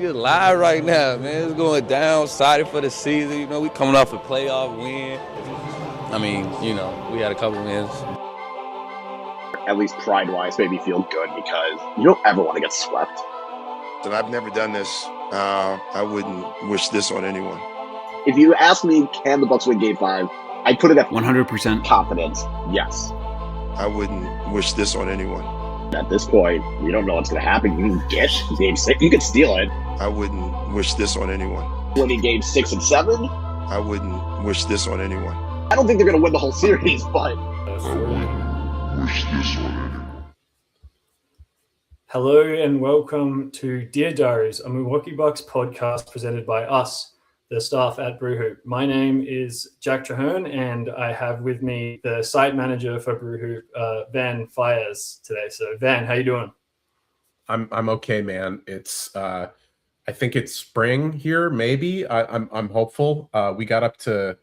We live right now, man. It's going down. Excited for the season. You know, we coming off a playoff win. I mean, you know, we had a couple wins. At least pride-wise, made me feel good because you don't ever want to get swept. And I've never done this. I wouldn't wish this on anyone. If you ask me, can the Bucks win Game 5? I'd put it at 100% confidence. Yes. I wouldn't wish this on anyone. At this point, we don't know what's going to happen. You can get Game 6. You can steal it. I wouldn't wish this on anyone. Winning Game 6 and 7? I wouldn't wish this on anyone. I don't think they're going to win the whole series, but... Hello and welcome to Dear Diaries, a Milwaukee Bucks podcast presented by us, the staff at Brewhoop. My name is Jack Traherne, and I have with me the site manager for Brewhoop, Van Fires, today. So, Van, how you doing? I'm okay, man. It's I think it's spring here. Maybe I'm hopeful. We got up to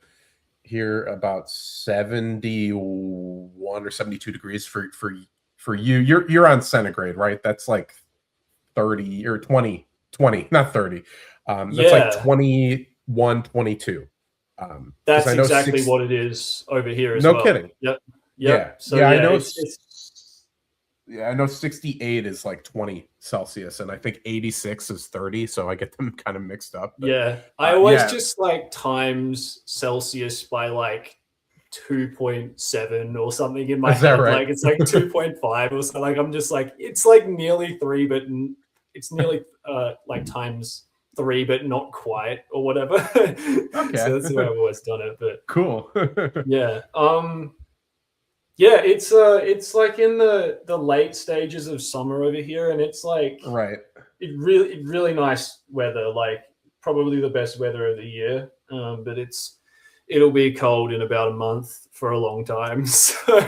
here about 71 or 72 degrees for you. You're on centigrade, right? That's like 30 or 20, not 30. That's like 21, 22. That's exactly what it is over here as well. No kidding. Yep. Yeah. So, I know. I know 68 is like 20 Celsius, and I think 86 is 30. So I get them kind of mixed up. But, I always just like times Celsius by like 2.7 or something in my head. Right? Like it's like 2.5 or something. Like I'm just like it's like nearly 3, but it's nearly like times 3, but not quite or whatever. Okay, so that's the way I've always done it. But cool. It's like in the late stages of summer over here, and it's like it really nice weather, like probably the best weather of the year. But it'll be cold in about a month for a long time. So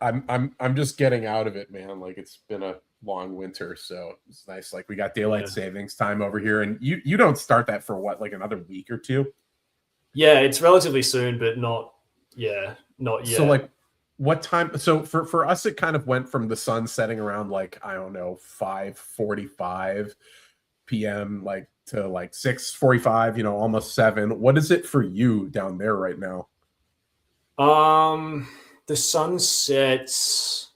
I'm just getting out of it, man. Like it's been a long winter, so it's nice. Like we got daylight savings time over here, and you don't start that for what, like another week or two? Yeah, it's relatively soon, but not yet. So like what time? So for us, it kind of went from the sun setting around like, I don't know, 5:45 p.m. like to like 6:45, you know, almost 7. What is it for you down there right now? The sun sets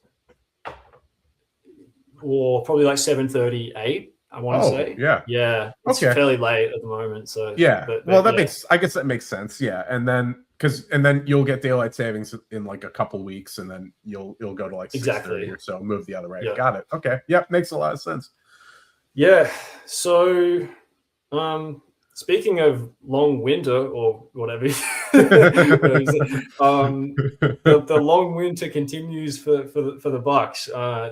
probably like 7:38. I want to say. Yeah. It's fairly late at the moment. So I guess that makes sense. Yeah, and then you'll get daylight savings in like a couple weeks, and then you'll go to like 6:30 or so, move the other way. Got it. Okay. Yep, makes a lot of sense. Yeah. So, speaking of long winter or whatever, the long winter continues for the Bucks.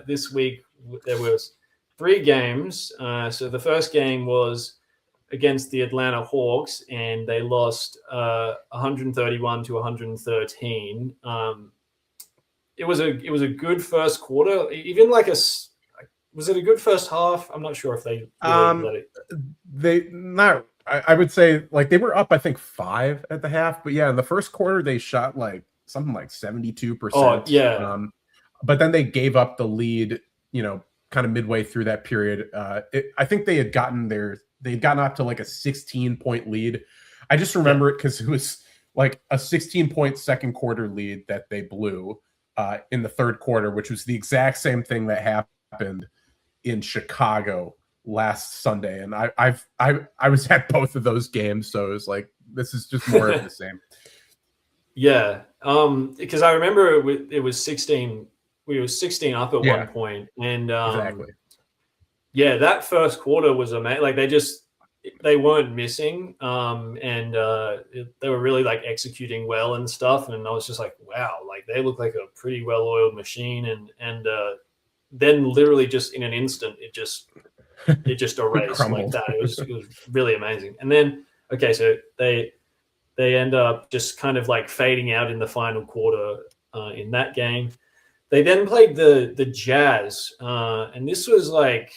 This week there was 3 games. So the first game was against the Atlanta Hawks, and they lost 131 to 113. It was a good first quarter. Even like was it a good first half? I'm not sure if they let it. I would say like they were up, I think 5 at the half, but yeah, in the first quarter they shot like something like 72%. Oh yeah. But then they gave up the lead, you know, kind of midway through that period. I think they'd gotten up to like a 16-point lead. I just remember it because it was like a 16-point second quarter lead that they blew in the third quarter, which was the exact same thing that happened in Chicago last Sunday. And I was at both of those games, so it was like, this is just more of the same. Yeah, because I remember it was 16. We were 16 up at one point, and exactly. Yeah, that first quarter was amazing. Like they weren't missing, and they were really like executing well and stuff. And I was just like, wow, like they look like a pretty well-oiled machine. And then literally just in an instant, it just erased like that. It was really amazing. And then so they end up just kind of like fading out in the final quarter in that game. They then played the Jazz, and this was like,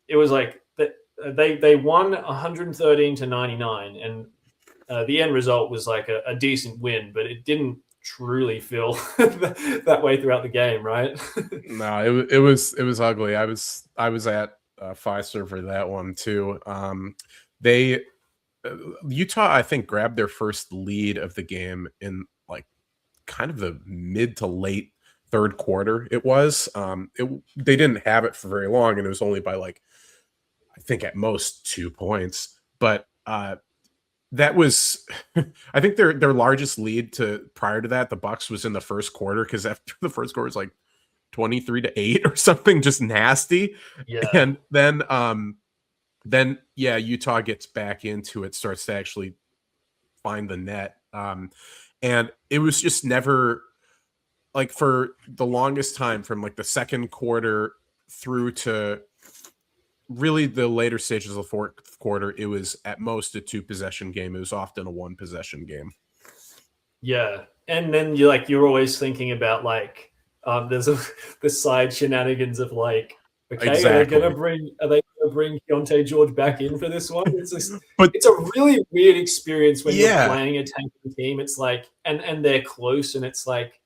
it was like they won 113 to 99, and the end result was like a decent win, but it didn't truly feel that way throughout the game, right? No, it was ugly. I was at Pfizer for that one too. They Utah, I think, grabbed their first lead of the game in like kind of the mid to late third quarter. They didn't have it for very long, and it was only by like I think at most 2 points. But that was I think their largest lead to prior to that, the Bucks, was in the first quarter, because after the first quarter was like 23-8 or something, just nasty. Yeah. And then yeah, Utah gets back into it, starts to actually find the net. And it was just never, like, for the longest time, from like the second quarter through to really the later stages of the fourth quarter, it was at most a 2-possession game. It was often a 1-possession game. Yeah. And then you're always thinking about like, there's the side shenanigans of like, okay, Exactly. are they gonna bring Keontae George back in for this one? It's just, But it's a really weird experience when Yeah. you're playing a tanking team. It's like, and they're close, and it's like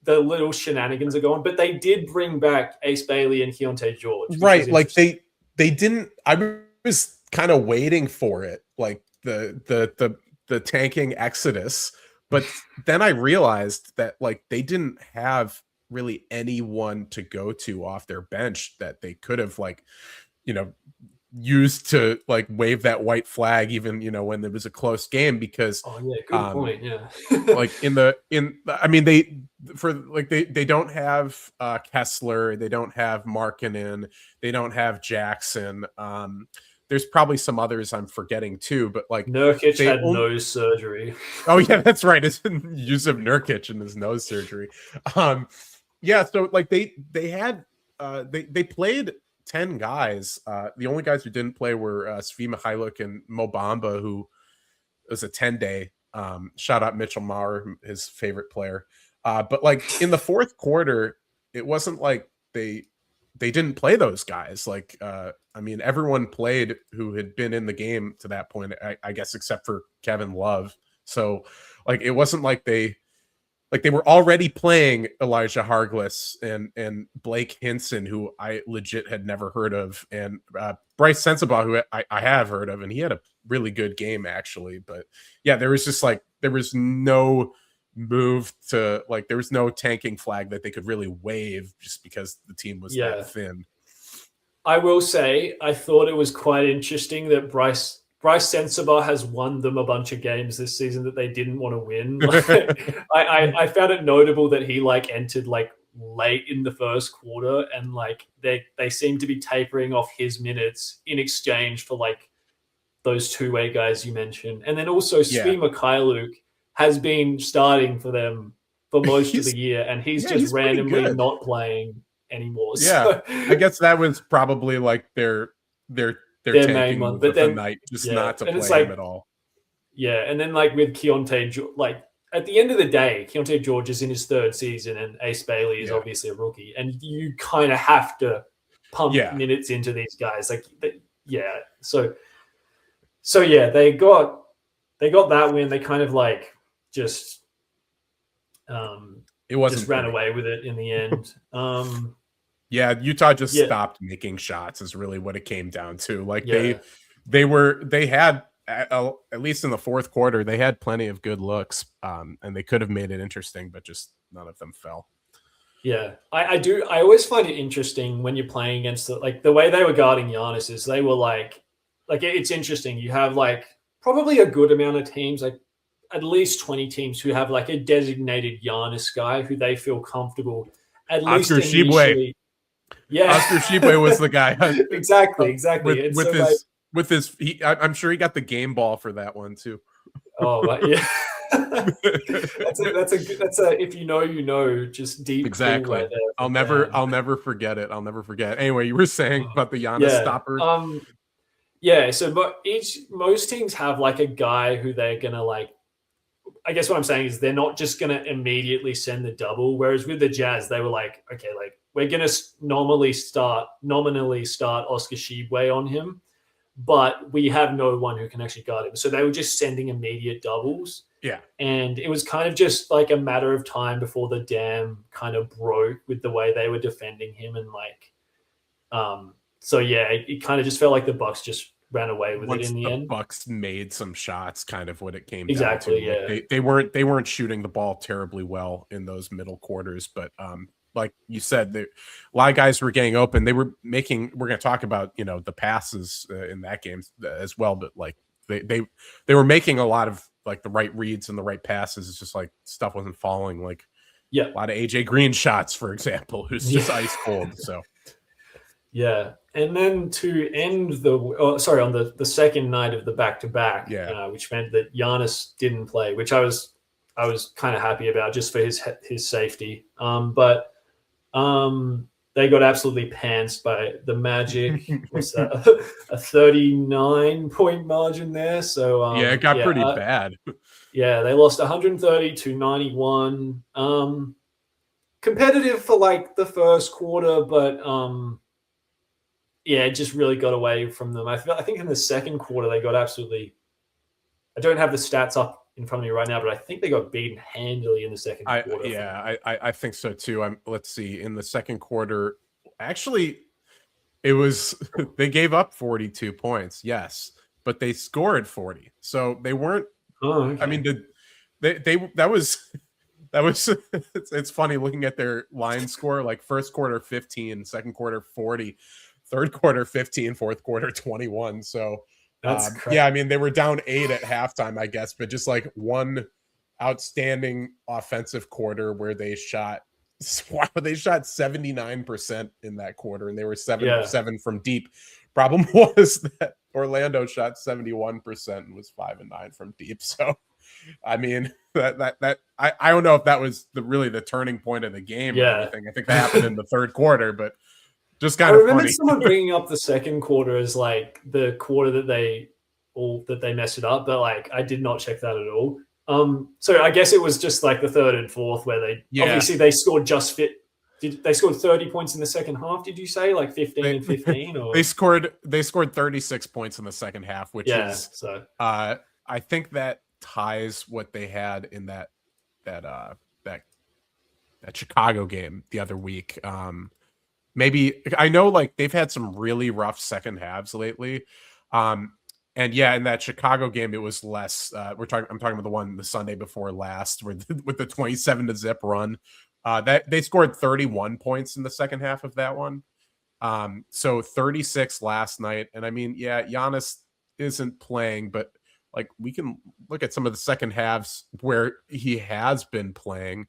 the little shenanigans are going. But they did bring back Ace Bailey and Keontae George, which right, is like interesting. they didn't. I was kind of waiting for it, like the tanking exodus. But then I realized that like they didn't have really anyone to go to off their bench that they could have, like, used to like wave that white flag, even when there was a close game, because Oh yeah, good point. Yeah, like I mean, they don't have Kessler, they don't have Markkanen, they don't have Jackson. There's probably some others I'm forgetting too, but like Nurkic had nose surgery. Oh yeah, that's right. It's Yusuf Nurkic and his nose surgery. Yeah, so like they had they played 10 guys. The only guys who didn't play were Svi Mikhailuk and Mo Bamba, who was a 10-day. Shout out Mitchell Maurer, his favorite player. But like in the fourth quarter, it wasn't like they didn't play those guys. Like I mean, everyone played who had been in the game to that point, I guess, except for Kevin Love. So like it wasn't like they were already playing Elijah Harkless and Blake Hinson, who I legit had never heard of, and Bryce Sensabaugh, who I have heard of, and he had a really good game actually. But yeah, there was no move to, like, there was no tanking flag that they could really wave, just because the team was that thin. I will say, I thought it was quite interesting that Bryce Sensabaugh has won them a bunch of games this season that they didn't want to win. Like, I found it notable that he like entered like late in the first quarter, and like they seem to be tapering off his minutes in exchange for like those two-way guys you mentioned. And then also Svi Mikhailuk has been starting for them for most of the year, and he's randomly not playing anymore. Yeah, so I guess that was probably like their main one, but then night, just not to play him at all. Yeah, and then like with Keontae, like at the end of the day, Keontae George is in his third season, and Ace Bailey is obviously a rookie, and you kind of have to pump minutes into these guys. Like, so yeah, they got that win. They kind of like just it wasn't just ran away with it in the end. Yeah, Utah just stopped making shots is really what it came down to. Like they had at least in the fourth quarter, they had plenty of good looks, and they could have made it interesting, but just none of them fell. Yeah, I always find it interesting when you're playing against the way they were guarding Giannis is they were like it's interesting. You have like probably a good amount of teams, like at least 20 teams, who have like a designated Giannis guy who they feel comfortable at least Oscar initially. Yeah, Oscar Shibwe was the guy. Exactly. I'm sure he got the game ball for that one too. Oh, but yeah. that's a if you know, just deep. Exactly. Right there. I'll never forget it. Anyway, you were saying about the Giannis stopper. Yeah. So, but most teams have like a guy who they're gonna like. I guess what I'm saying is they're not just gonna immediately send the double. Whereas with the Jazz, they were like, okay, like we're gonna nominally start Oscar Shibwe on him, but we have no one who can actually guard him. So they were just sending immediate doubles. Yeah. And it was kind of just like a matter of time before the dam kind of broke with the way they were defending him. And like, So yeah, it kind of just felt like the Bucks just ran away with Once it in the the end. Bucks made some shots, kind of what it came Exactly, down to. yeah. Like they weren't shooting the ball terribly well in those middle quarters, but like you said, a lot of guys were getting open. They were making. We're going to talk about the passes in that game as well, but like they were making a lot of like the right reads and the right passes. It's just like stuff wasn't falling. Like Yeah. a lot of AJ Green shots, for example, who's just ice cold. So yeah. And then to end on the second night of the back-to-back, which meant that Giannis didn't play, which I was kind of happy about just for his safety. But they got absolutely pantsed by the Magic. What's that? A 39-point margin there. So it got pretty bad. Yeah, they lost 130 to 91. Competitive for like the first quarter, but it just really got away from them. I think in the second quarter they got absolutely. I don't have the stats up in front of me right now, but I think they got beaten handily in the second quarter. I think so too. Let's see. In the second quarter, actually, it was they gave up 42 points. Yes, but they scored 40, so they weren't. Oh, okay. I mean, that was. It's funny looking at their line score. Like first quarter 15, second quarter 40, third quarter 15, fourth quarter 21. So. I mean, they were down 8 at halftime, I guess, but just like one outstanding offensive quarter where they shot 79% in that quarter, and they were 7 from deep. Problem was that Orlando shot 71% and was 5-9 from deep. So, I mean, that I don't know if that was really the turning point of the game or anything. I think that happened in the third quarter, but. Just kind of funny. I remember someone bringing up the second quarter as like the quarter that they messed it up, but like I did not check that at all. So I guess it was just like the third and fourth where obviously they scored just fit. They scored 30 points in the second half? Did you say like 15 and 15? Or? They scored 36 points in the second half, which is I think that ties what they had in that Chicago game the other week. Maybe I know like they've had some really rough second halves lately. And in that Chicago game, it was less. I'm talking about the one the Sunday before last with the 27-0 run. That they scored 31 points in the second half of that one. So 36 last night. And I mean, Giannis isn't playing, but like we can look at some of the second halves where he has been playing.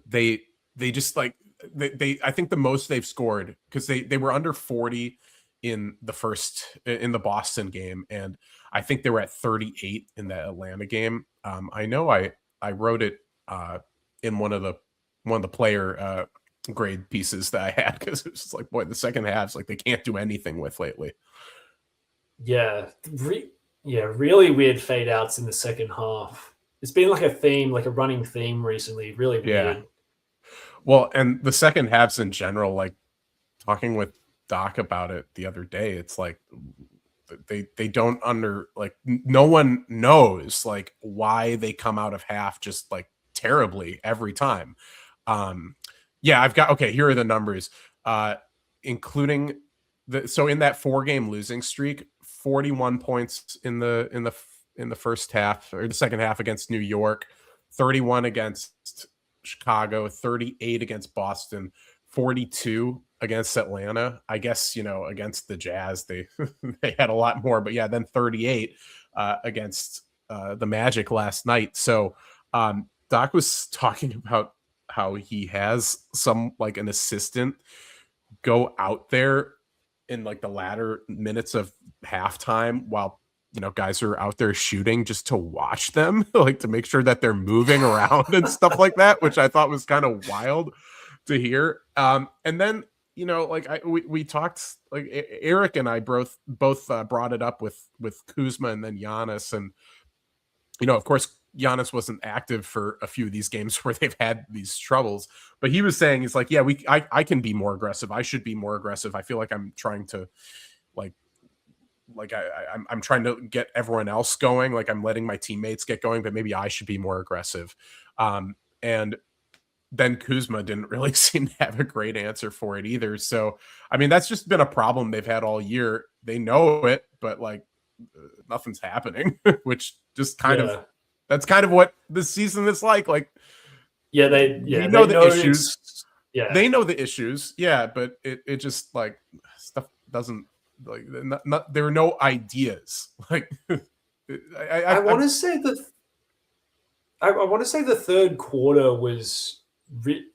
They just like. I think the most they've scored because they were under 40 in the Boston game, and I think they were at 38 in that Atlanta game. I know I wrote it in one of the player grade pieces that I had because it was just like, boy, the second halves like they can't do anything with lately. Really weird fade outs in the second half. It's been like a theme, like a running theme recently. Really weird. Well, and the second halves in general, like talking with Doc about it the other day, it's like they don't no one knows like why they come out of half just like terribly every time. I've got here are the numbers, including so in that 4-game losing streak, 41 points in the first half or the second half against New York, 31 against Chicago, 38 against Boston, 42 against Atlanta. I guess, against the Jazz, they had a lot more, but then 38 against the Magic last night. So Doc was talking about how he has some like an assistant go out there in like the latter minutes of halftime while guys are out there shooting just to watch them, like to make sure that they're moving around and stuff like that, which I thought was kind of wild to hear. And then, we talked, like Eric and I both brought it up with Kuzma and then Giannis. And, of course, Giannis wasn't active for a few of these games where they've had these troubles, but he was saying, he's like, I can be more aggressive. I should be more aggressive. I feel like I'm trying to I'm trying to get everyone else going. Like I'm letting my teammates get going, but maybe I should be more aggressive. And then Kuzma didn't really seem to have a great answer for it either. So, I mean, that's just been a problem they've had all year. They know it, but like nothing's happening, which just kind of, that's kind of what this season is like. Like, they know the issues. They know the issues. Yeah. But it just like stuff doesn't like, there are no ideas. Like, I want to say that I want to say the third quarter was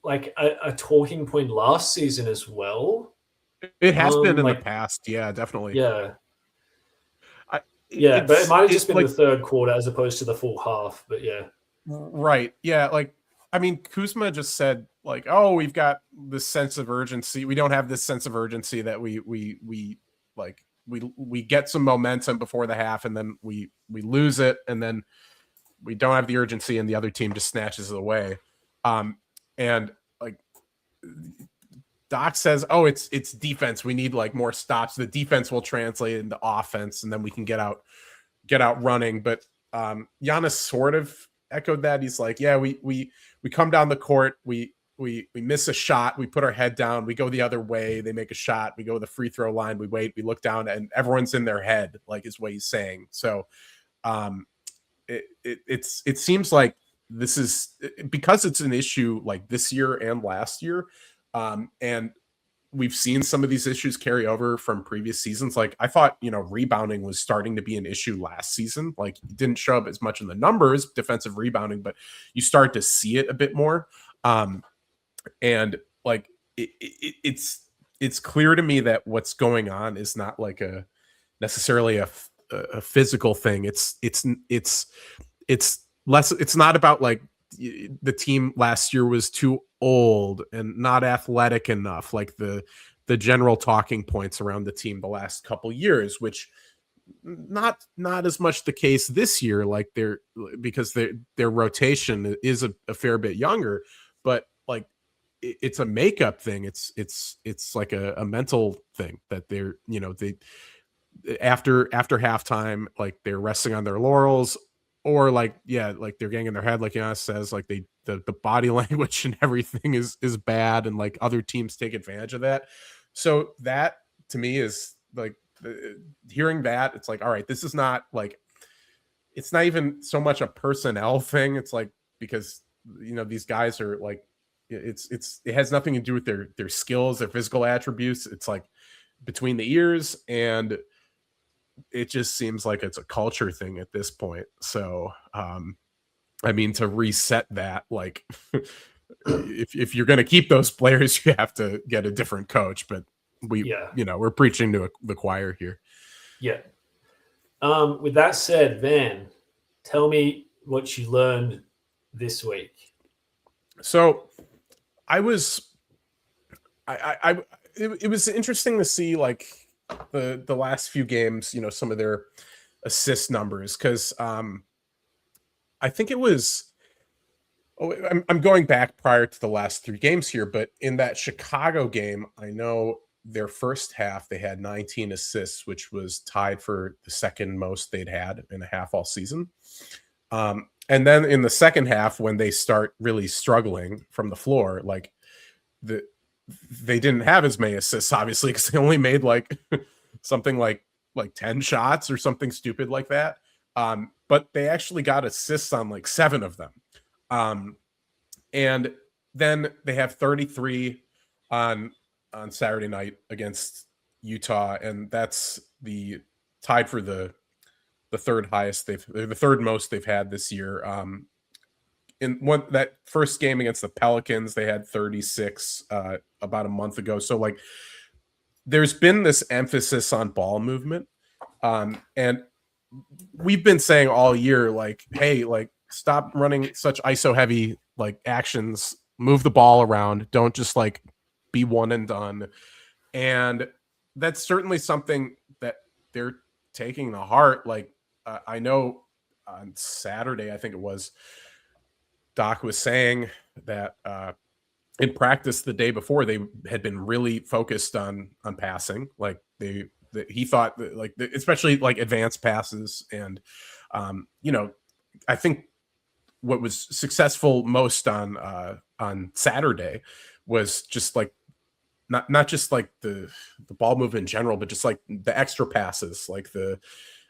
like a talking point last season as well. It has been in the past. Yeah, definitely. Yeah. But it might have just been like, the third quarter as opposed to the full half. But yeah. Right. Yeah. Like, I mean, Kuzma just said like, oh, we've got this sense of urgency. We don't have this sense of urgency that we get some momentum before the half and then we lose it. And then we don't have the urgency and the other team just snatches it away. And like Doc says, oh, it's defense. We need like more stops. The defense will translate into offense and then we can get out running. But Giannis sort of echoed that. He's like, yeah, we come down the court. We miss a shot. We put our head down. We go the other way. They make a shot. We go to the free throw line. We wait. We look down and everyone's in their head, like is what he's saying. So, it seems like this is because it's an issue like this year and last year. And we've seen some of these issues carry over from previous seasons. Like I thought, rebounding was starting to be an issue last season. Like it didn't show up as much in the numbers, defensive rebounding, but you start to see it a bit more. And like, it's clear to me that what's going on is not like necessarily a physical thing. It's less, it's not about like the team last year was too old and not athletic enough, like the general talking points around the team the last couple years, which not as much the case this year, like because their rotation is a fair bit younger, but like it's a makeup thing. It's like a mental thing that they're, they after halftime, like they're resting on their laurels, or like like they're getting in their head, like Giannis says, like the body language and everything is bad, and like other teams take advantage of that. So that to me is like hearing that, it's like, all right, this is not like, it's not even so much a personnel thing. It's like, because these guys are like, it has nothing to do with their skills, their physical attributes. It's like between the ears, and it just seems like it's a culture thing at this point. So, I mean, to reset that, like, if you're going to keep those players, you have to get a different coach. But we're preaching to the choir here. Yeah. With that said, Van, tell me what you learned this week. So, it was interesting to see like the last few games, some of their assist numbers, because I think it was, I'm going back prior to the last 3 games here, but in that Chicago game, I know their first half they had 19 assists, which was tied for the second most they'd had in a half all season. And then in the second half, when they start really struggling from the floor, like they didn't have as many assists, obviously, because they only made like something like 10 shots or something stupid like that. But they actually got assists on like 7 of them. And then they have 33 on Saturday night against Utah, and that's the tied for the third highest the third most they've had this year. In that first game against the Pelicans, they had 36 about a month ago. So like there's been this emphasis on ball movement. And we've been saying all year, like, hey, like stop running such ISO heavy like actions, move the ball around. Don't just like be one and done. And that's certainly something that they're taking to heart. Like I know on Saturday, I think it was, Doc was saying that in practice the day before, they had been really focused on passing. Like he thought that, like especially like advanced passes, and I think what was successful most on on Saturday was just like not just like the ball movement in general, but just like the extra passes, like the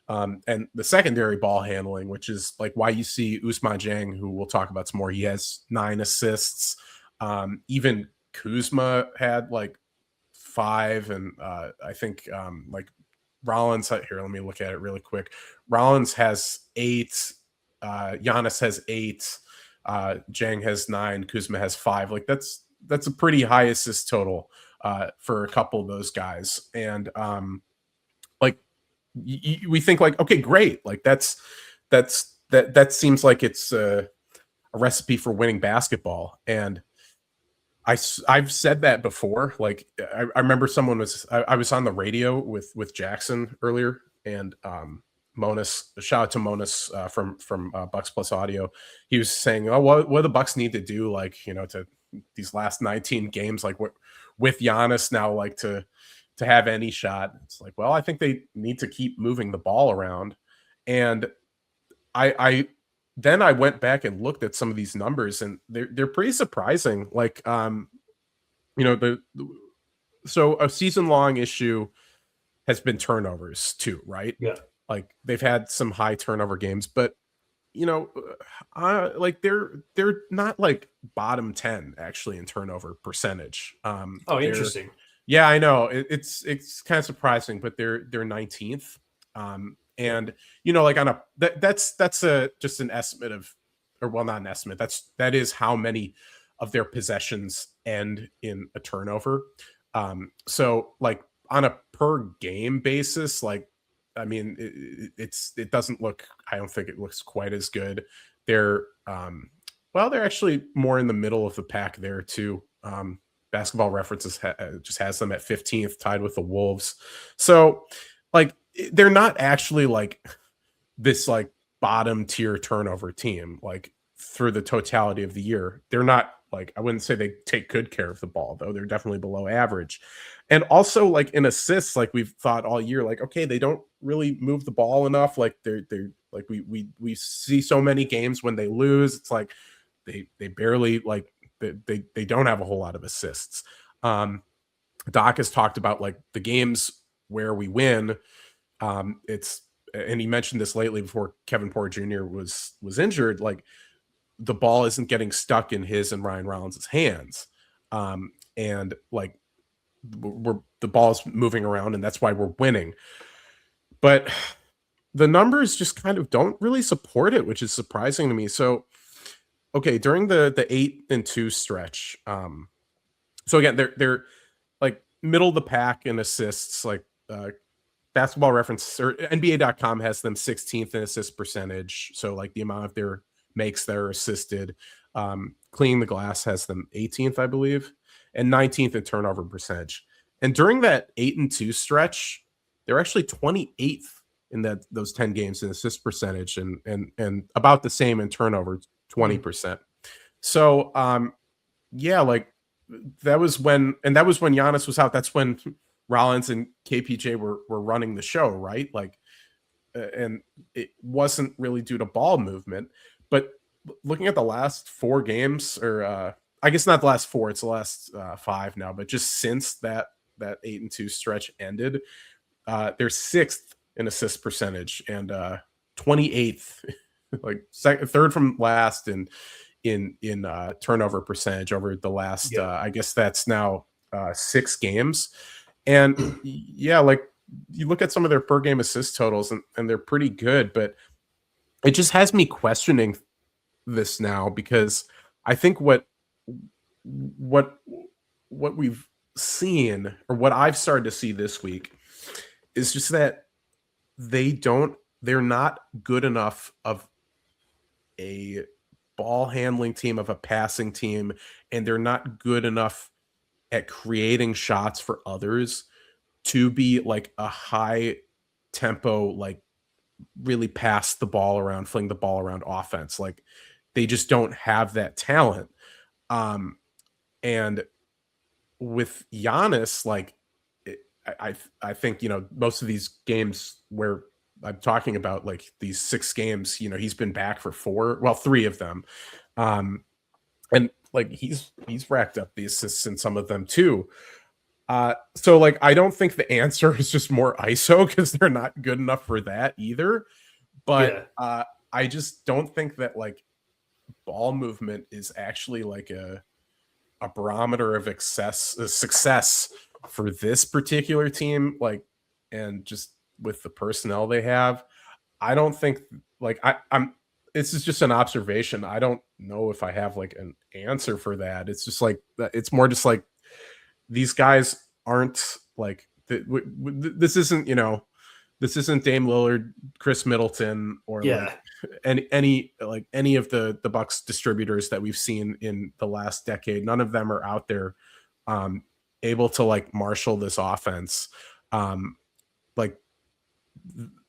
and the secondary ball handling, which is like why you see Ousmane Dieng, who we'll talk about some more. He has 9 assists. Even Kuzma had like 5, and I think like Rollins here. Let me look at it really quick. Rollins has 8. Giannis has 8. Dieng has 9. Kuzma has 5. Like that's a pretty high assist total for a couple of those guys, and like we think like, okay, great, like that seems like it's a recipe for winning basketball. And I've said that before. Like I remember someone was I was on the radio with Jackson earlier, and Monis, shout out to Monis from Bucks Plus Audio. He was saying, oh, what do the Bucks need to do, like, you know, to these last 19 games, like what with Giannis now, like to have any shot. It's like, well, I think they need to keep moving the ball around. And I then I went back and looked at some of these numbers, and they're pretty surprising. Like you know, so a season long issue has been turnovers too, right? Yeah. Like they've had some high turnover games, but you know, like they're not like bottom 10 actually in turnover percentage. Oh, interesting. Yeah, I know. It's kind of surprising, but they're 19th. And you know, like on a that's a just an estimate of, or well, not an estimate. That is how many of their possessions end in a turnover. So like on a per game basis, like I mean, it doesn't look. I don't think it looks quite as good. They're well, they're actually more in the middle of the pack there too. Basketball References just has them at 15th, tied with the Wolves. So, like, they're not actually like this like bottom tier turnover team. Like through the totality of the year, they're not like, I wouldn't say they take good care of the ball, though. They're definitely below average. And also, like in assists, like we've thought all year, like, okay, they don't really move the ball enough. Like they're like we see so many games when they lose, it's like they barely like they don't have a whole lot of assists. Doc has talked about like the games where we win. It's, and he mentioned this lately before Kevin Porter Jr. was injured. Like the ball isn't getting stuck in his and Ryan Rollins' hands, and like the ball's moving around, and that's why we're winning. But the numbers just kind of don't really support it, which is surprising to me. So, okay, during the 8-2 stretch, so again, they're like middle of the pack in assists. Like Basketball Reference or NBA.com has them 16th in assist percentage. So like the amount of their makes that are assisted. Cleaning the Glass has them 18th, I believe, and 19th in turnover percentage. And during that 8-2 stretch, they're actually 28th in those 10 games in assist percentage, and about the same in turnover, 20%. So yeah, like that was when Giannis was out. That's when Rollins and KPJ were running the show, right? Like, and it wasn't really due to ball movement. But looking at the last 4 games, or I guess not the last 4, it's the last 5 now, but just since that 8-2 stretch ended, they're 6th in assist percentage and 28th, like third from last in turnover percentage over the last I guess that's now 6 games. And yeah, like you look at some of their per game assist totals, and they're pretty good, but it just has me questioning this now, because I think what we've seen, or what I've started to see this week, is just that they're not good enough of a ball handling team, of a passing team, and they're not good enough at creating shots for others to be like a high tempo, like really pass the ball around, fling the ball around offense. Like they just don't have that talent. And with Giannis, like I think, you know, most of these games where I'm talking about, like these 6 games, you know, he's been back for 3 of them. And like he's racked up the assists in some of them too. So like I don't think the answer is just more ISO because they're not good enough for that either. But I just don't think that like ball movement is actually like a barometer of success for this particular team. Like, and just with the personnel they have, I don't think like I'm. This is just an observation. I don't know if I have like an answer for that. It's just like it's more just like these guys aren't like this isn't this isn't Dame Lillard, Chris Middleton, or like any of the Bucks distributors that we've seen in the last decade. None of them are out there able to like marshal this offense. Like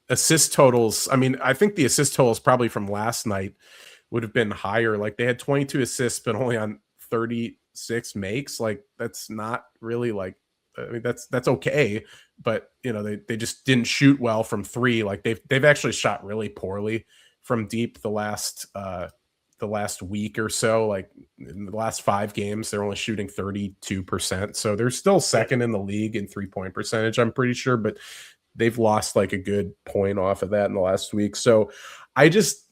assist totals. I mean, I think the assist totals probably from last night would have been higher. Like they had 22 assists, but only on 36 makes. Like that's not really like, I mean, that's okay. But they just didn't shoot well from three. Like they've actually shot really poorly from deep the last week or so. Like in the last 5 games, they're only shooting 32%. So they're still second in the league in 3-point percentage, I'm pretty sure, but they've lost like a good point off of that in the last week. So I'm just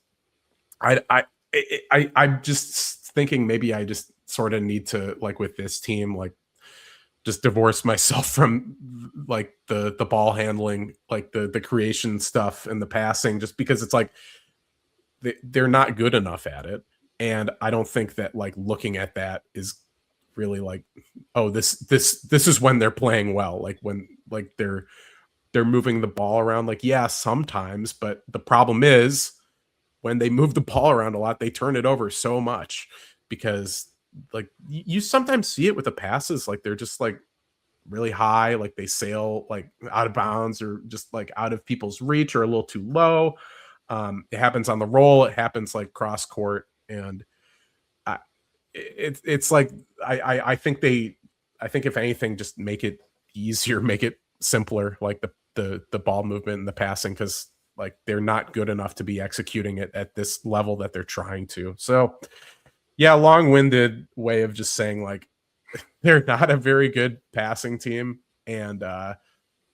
thinking maybe I just sort of need to, like with this team, like just divorce myself from like the ball handling, like the creation stuff and the passing, just because it's like they're not good enough at it. And I don't think that like looking at that is really like, oh, this is when they're playing well. Like when like they're moving the ball around, like, yeah, sometimes, but the problem is when they move the ball around a lot, they turn it over so much because like you sometimes see it with the passes. Like they're just like really high, like they sail like out of bounds or just like out of people's reach or a little too low. It happens on the roll. It happens like cross court. And it's like, I think if anything, just make it easier, make it simpler, like the ball movement and the passing, because like they're not good enough to be executing it at this level that they're trying to. So yeah, long-winded way of just saying like they're not a very good passing team, and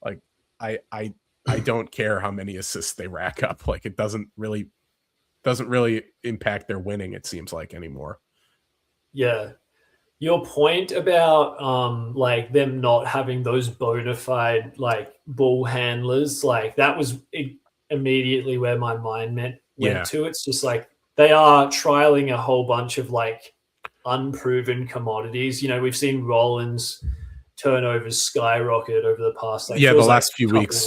like I don't care how many assists they rack up. Like it doesn't really impact their winning, it seems like, anymore. Yeah. Your point about like them not having those bona fide like ball handlers, like that was immediately where my mind went to. It's just like they are trialing a whole bunch of like unproven commodities. We've seen Rollins turnovers skyrocket over the past the last few weeks.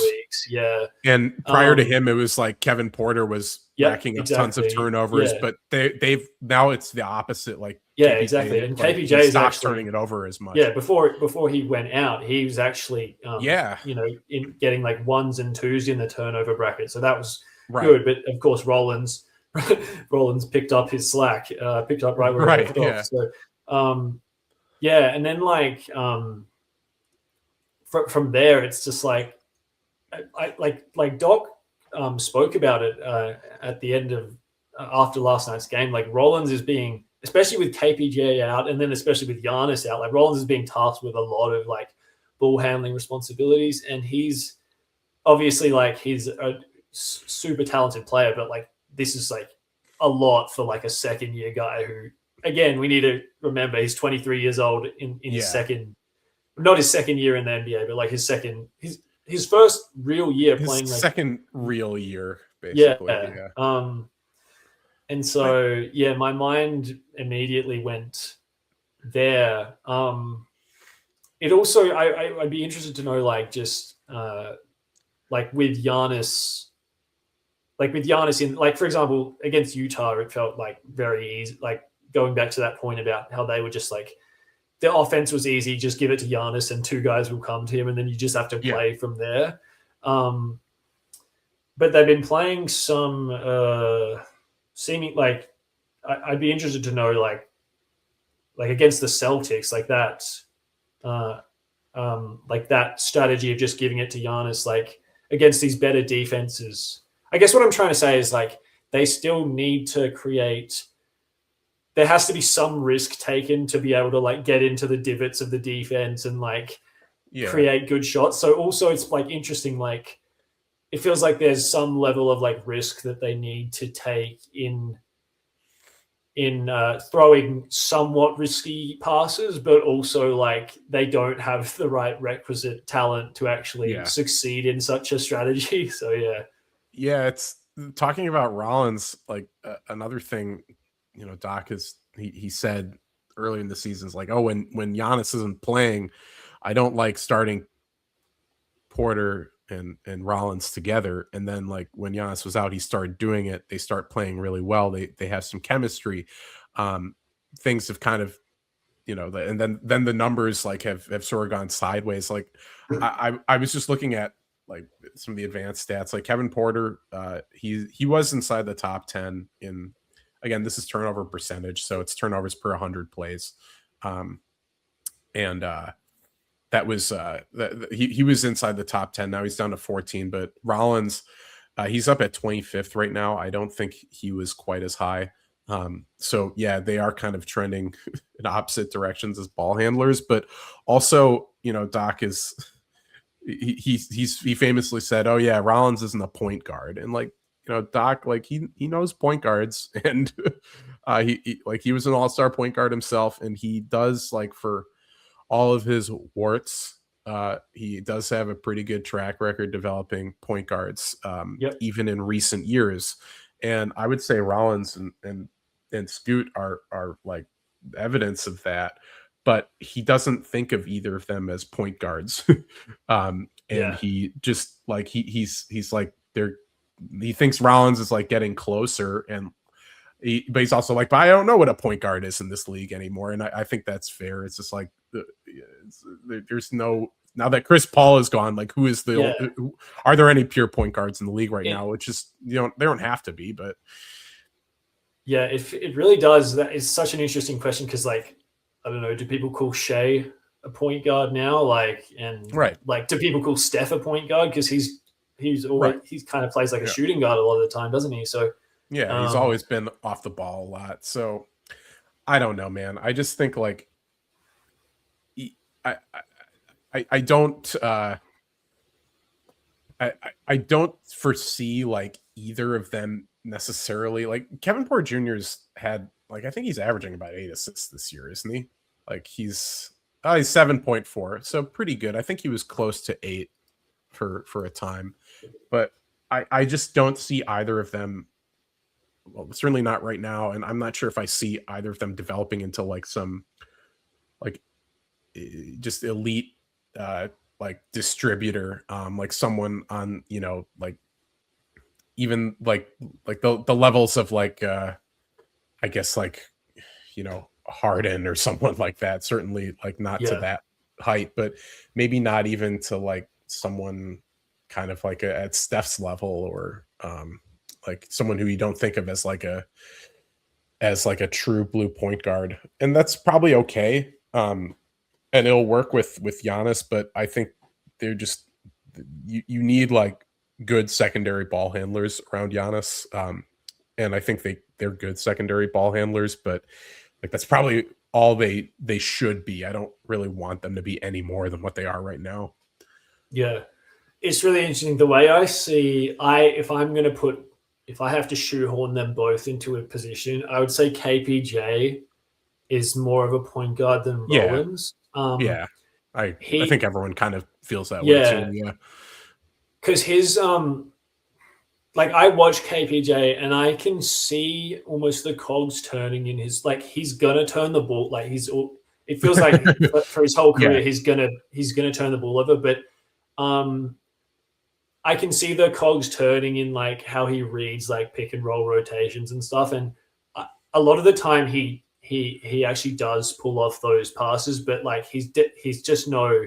Yeah. And prior to him, it was like Kevin Porter was racking up tons of turnovers, but they've now it's the opposite. Like exactly. And like, KPJ is actually turning it over as much. Yeah, before he went out, he was actually in getting like 1s and 2s in the turnover bracket. So that was good. But of course, Rollins picked up his slack, picked up right where he left off. So and then like from there, it's just like I like Doc spoke about it at the end of after last night's game. Like Rollins is being, especially with KPJ out, and then especially with Giannis out, like Rollins is being tasked with a lot of like ball handling responsibilities, and he's obviously like he's a super talented player, but like this is like a lot for like a second year guy who, again, we need to remember he's 23 years old in his second, not his second year in the NBA, but like his first real year playing, like second real year, basically. And so, my mind immediately went there. It also, I'd be interested to know, like, just like with Giannis in, like, for example, against Utah, it felt like very easy, like going back to that point about how they were just like, the offense was easy, just give it to Giannis and 2 guys will come to him and then you just have to play from there. But they've been playing some seeming like I'd be interested to know like against the Celtics, like that strategy of just giving it to Giannis, like against these better defenses. I guess what I'm trying to say is like they still need to create there has to be some risk taken to be able to like get into the divots of the defense and like create good shots. So also it's like interesting, like it feels like there's some level of like risk that they need to take in throwing somewhat risky passes, but also like they don't have the right requisite talent to actually succeed in such a strategy. So yeah, it's talking about Rollins. Like another thing, you know, Doc is he said earlier in the season is like, oh, when Giannis isn't playing, I don't like starting Porter and Rollins together. And then like when Giannis was out, he started doing it. They start playing really well. They have some chemistry. Things have kind of, you know, and then the numbers like have sort of gone sideways. Like I was just looking at like some of the advanced stats, like Kevin Porter, he was inside the top 10 in, again, this is turnover percentage. So it's turnovers per 100 plays. That was he was inside the top 10. Now he's down to 14, but Rollins, he's up at 25th right now. I don't think he was quite as high. So yeah, they are kind of trending in opposite directions as ball handlers, but also, you know, Doc is he famously said, "Oh yeah, Rollins isn't a point guard," and like, you know, Doc, like he knows point guards, and he was an all-star point guard himself, and he does, like, for all of his warts, he does have a pretty good track record developing point guards, even in recent years. And I would say Rollins and Scoot are like evidence of that, but he doesn't think of either of them as point guards. He just like he's like he thinks Rollins is like getting closer, but he's also like, but I don't know what a point guard is in this league anymore. And I think that's fair. It's just like, there's no, now that Chris Paul is gone, like who is are there any pure point guards in the league right now? Which is, they don't have to be, but. Yeah, it really does. That is such an interesting question. Cause like, I don't know, do people call Shea a point guard now? Like, like, do people call Steph a point guard? Cause he's always, he kind of plays like a shooting guard a lot of the time, doesn't he? So, yeah, he's always been off the ball a lot. So I don't know, man. I just think like I don't I don't foresee like either of them necessarily. Like Kevin Porter Jr.'s had, like, I think he's averaging about 8 assists this year, isn't he? Like he's 7.4, so pretty good. I think he was close to 8 for a time, but I just don't see either of them. Well, certainly not right now, and I'm not sure if I see either of them developing into like some like just elite like distributor, like someone on, you know, like even like the levels of like I guess like, you know, Harden or someone like that. Certainly like not to that height, but maybe not even to like someone kind of like at Steph's level, or like someone who you don't think of as like a true blue point guard. And that's probably okay. And it'll work with Giannis, but I think they're just, you need like good secondary ball handlers around Giannis. And I think they're good secondary ball handlers, but like that's probably all they should be. I don't really want them to be any more than what they are right now. Yeah. It's really interesting. The way I see, if I have to shoehorn them both into a position, I would say KPJ is more of a point guard than Rollins. I think everyone kind of feels that way too. Yeah. Because his like I watch KPJ and I can see almost the cogs turning in his, like he's gonna turn the ball, like it feels like for his whole career he's gonna turn the ball over, but I can see the cogs turning in like how he reads like pick and roll rotations and stuff, and a lot of the time he actually does pull off those passes, but like he's just no,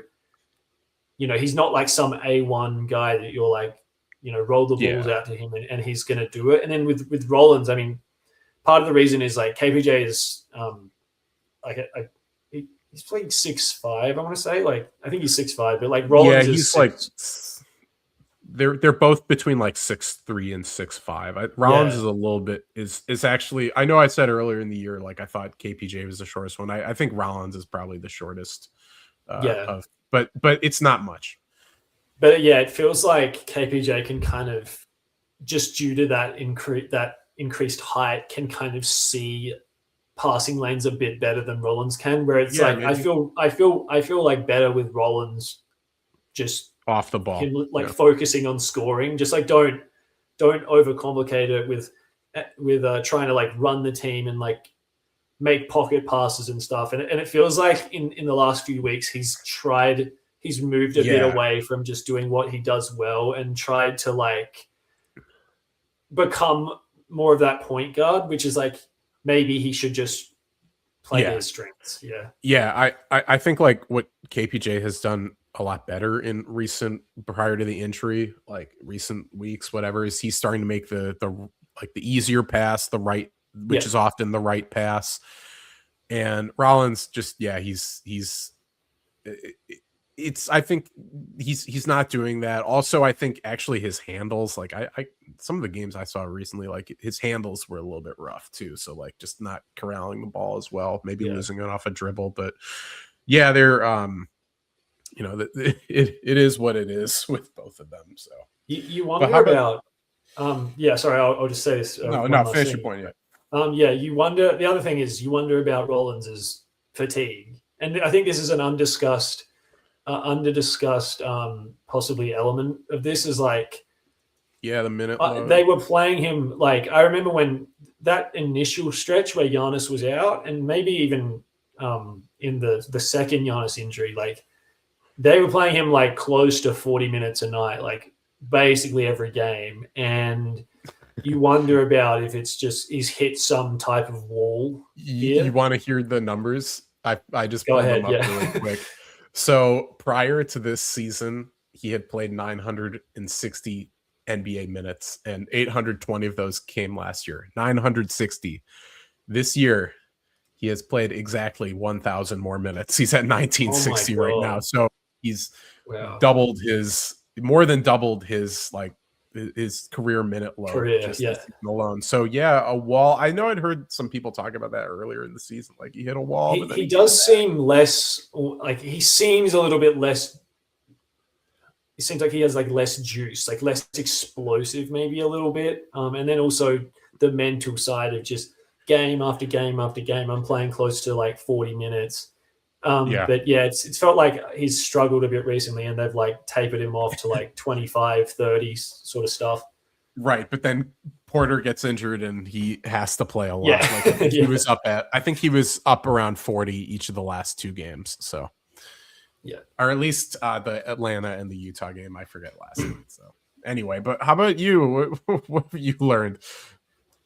you know, he's not like some A1 guy that you're like, you know, roll the balls out to him and he's going to do it. And then with Rollins, I mean, part of the reason is like KPJ is like he's playing 6'5", I want to say. Like I think he's 6'5", but like Rollins is like they're both between like 6'3" and 6'5". Rollins is a little bit is actually, I know I said earlier in the year, like I thought KPJ was the shortest one. I think Rollins is probably the shortest but it's not much. But yeah, it feels like KPJ can kind of, just due to that increased height, can kind of see passing lanes a bit better than Rollins can, where it's like maybe. I feel like better with Rollins just off the ball, him focusing on scoring. Just like don't overcomplicate it with trying to like run the team and like make pocket passes and stuff. And it feels like in the last few weeks he's moved a bit away from just doing what he does well and tried to like become more of that point guard, which is like maybe he should just play to his strengths. I think like what KPJ has done a lot better in prior to the injury, like recent weeks, whatever, is he's starting to make the easier pass, the right, which is often the right pass. And Rollins just I think he's not doing that. Also, I think actually his handles, like I some of the games I saw recently, like his handles were a little bit rough too. So like just not corralling the ball as well, maybe losing it off a dribble. But yeah, they're it is what it is with both of them. So you wonder about sorry, I'll just say this. Finish your point. You wonder. The other thing is you wonder about Rollins' fatigue, and I think this is an under-discussed possibly element of this is like the minute they were playing him like I remember when that initial stretch where Giannis was out, and maybe even in the second Giannis injury, like they were playing him like close to 40 minutes a night, like basically every game. And you wonder about if it's just he's hit some type of wall. You want to hear the numbers? I just go pulled ahead, them up really quick. So prior to this season, he had played 960 NBA minutes, and 820 of those came last year. 960. This year, he has played exactly 1,000 more minutes. He's at 1960 right now. So he's more than doubled his career minute low alone. So a wall. I know I'd heard some people talk about that earlier in the season. Like he hit a wall. He does seem less like he seems a little bit less. It seems like he has like less juice, like less explosive, maybe a little bit. And then also the mental side of just game after game after game. I'm playing close to like 40 minutes. But it's felt like he's struggled a bit recently, and they've like tapered him off to like 25, 30 sort of stuff. Right. But then Porter gets injured and he has to play a lot. Like, I think he was up around 40 each of the last two games. So or at least the Atlanta and the Utah game, I forget last week. So anyway, but how about you? What have you learned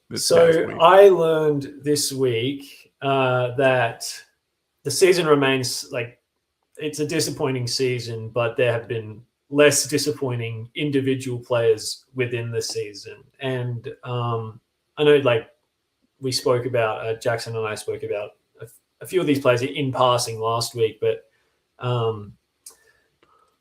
this past week? I learned this week that the season remains like it's a disappointing season, but there have been less disappointing individual players within the season. And I know like we spoke about, Jackson and I spoke about a few of these players in passing last week, but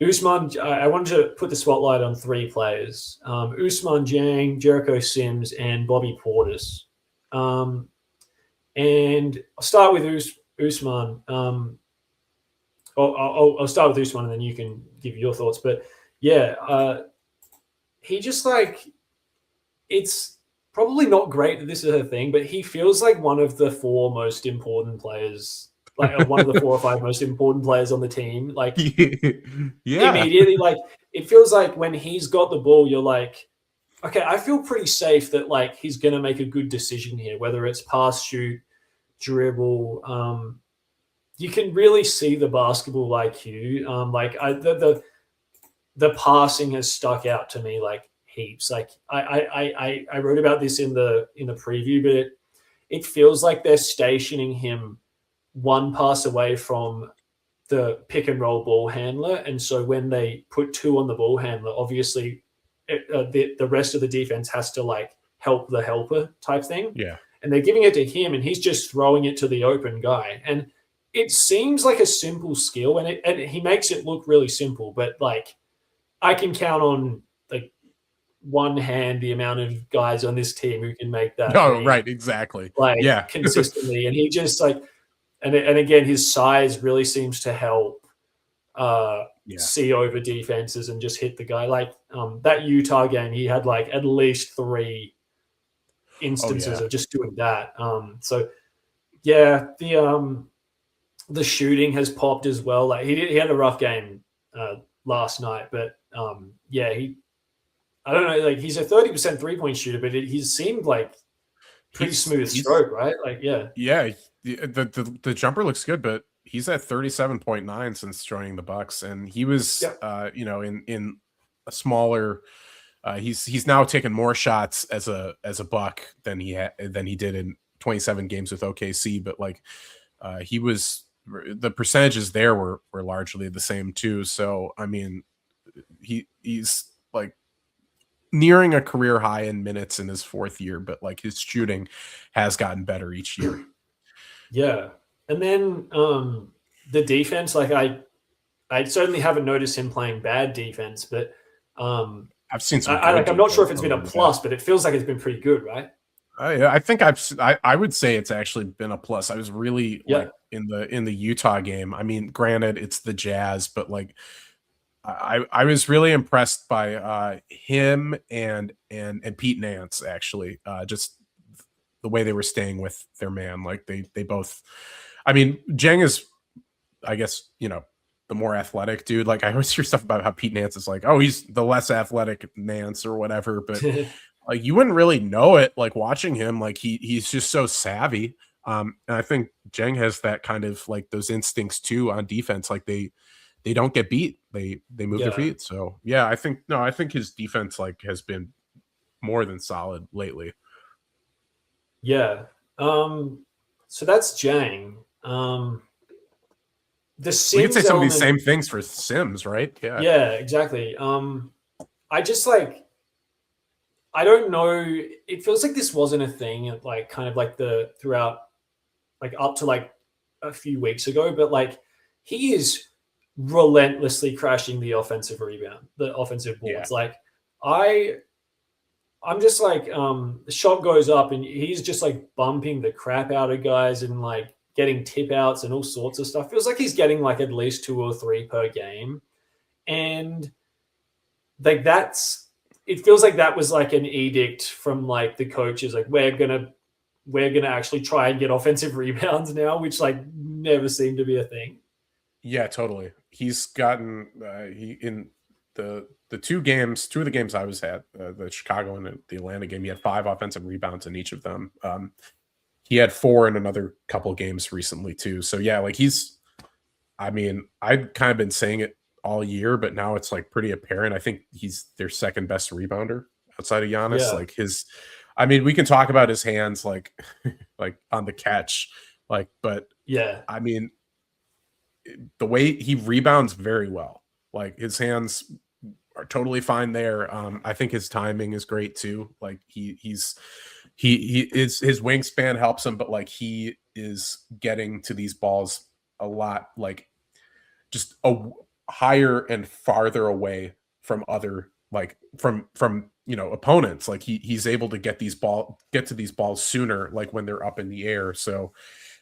Usman, I wanted to put the spotlight on three players, Usman Jang, Jericho Sims, and Bobby Portis. And I'll start with Usman. I'll start with Usman and then you can give your thoughts. But he just like, it's probably not great that this is a thing, but he feels like one of the four most important players, like one of the 4 or 5 most important players on the team. Like immediately, like it feels like when he's got the ball, you're like, okay, I feel pretty safe that like he's going to make a good decision here, whether it's pass, shoot, dribble. You can really see the basketball IQ. The passing has stuck out to me like heaps. Like I wrote about this in the preview, but it feels like they're stationing him one pass away from the pick and roll ball handler, and so when they put 2 on the ball handler, obviously the rest of the defense has to like help the helper type thing. And they're giving it to him, and he's just throwing it to the open guy. And it seems like a simple skill, and he makes it look really simple. But like, I can count on like one hand the amount of guys on this team who can make that. Oh, right, exactly. Like Yeah, consistently, and he just like, and again, his size really seems to help see over defenses and just hit the guy. Like that Utah game, he had like at least 3 instances of just doing that. So yeah, the shooting has popped as well. Like he had a rough game last night, but I don't know, like he's a 30% 3-point shooter, but he seemed like pretty smooth stroke, right? Like the jumper looks good, but he's at 37.9 since joining the Bucks, and he was in a smaller. He's now taken more shots as a Buck than he did in 27 games with OKC, but like the percentages there were largely the same too. So I mean, he's like nearing a career high in minutes in his 4th year, but like his shooting has gotten better each year. Yeah. And then the defense, like I certainly haven't noticed him playing bad defense, but I've seen some. I'm not sure if it's been a plus, but it feels like it's been pretty good, right? I think I would say it's actually been a plus. I was really like in the Utah game. I mean, granted, it's the Jazz, but like I was really impressed by him and Pete Nance, actually. Just the way they were staying with their man. Like they both. I mean, Jeng is, I guess, the more athletic dude. Like I always hear stuff about how Pete Nance is like, oh, he's the less athletic Nance or whatever, but like you wouldn't really know it. Like watching him, like he's just so savvy. And I think Jeng has that kind of like those instincts too on defense. Like they don't get beat. They move their feet. So yeah, I think his defense like has been more than solid lately. Yeah. So that's Jang. The Sims we could say some of these same things for Sims, right? Yeah. Yeah, exactly. I just like, I don't know. It feels like this wasn't a thing, like kind of like throughout, like up to like a few weeks ago, but like he is relentlessly crashing the offensive rebound, the offensive boards. Like I'm just like, the shot goes up and he's just like bumping the crap out of guys and like getting tip outs and all sorts of stuff. Feels like he's getting like at least 2 or 3 per game. And like it feels like that was like an edict from like the coaches, like we're gonna actually try and get offensive rebounds now, which like never seemed to be a thing. Yeah, totally. He's gotten in the 2 of the games I was at, the Chicago and the Atlanta game, he had 5 offensive rebounds in each of them. He had 4 in another couple of games recently too. So yeah, like I've kind of been saying it all year, but now it's like pretty apparent. I think he's their second best rebounder outside of Giannis. Yeah. Like we can talk about his hands, like on the catch, like, but yeah, I mean, the way he rebounds very well, like his hands are totally fine there. I think his timing is great too. Like his wingspan helps him, but like he is getting to these balls a lot, like just higher and farther away from other, like from opponents. Like he's able to get to these balls sooner, like when they're up in the air. So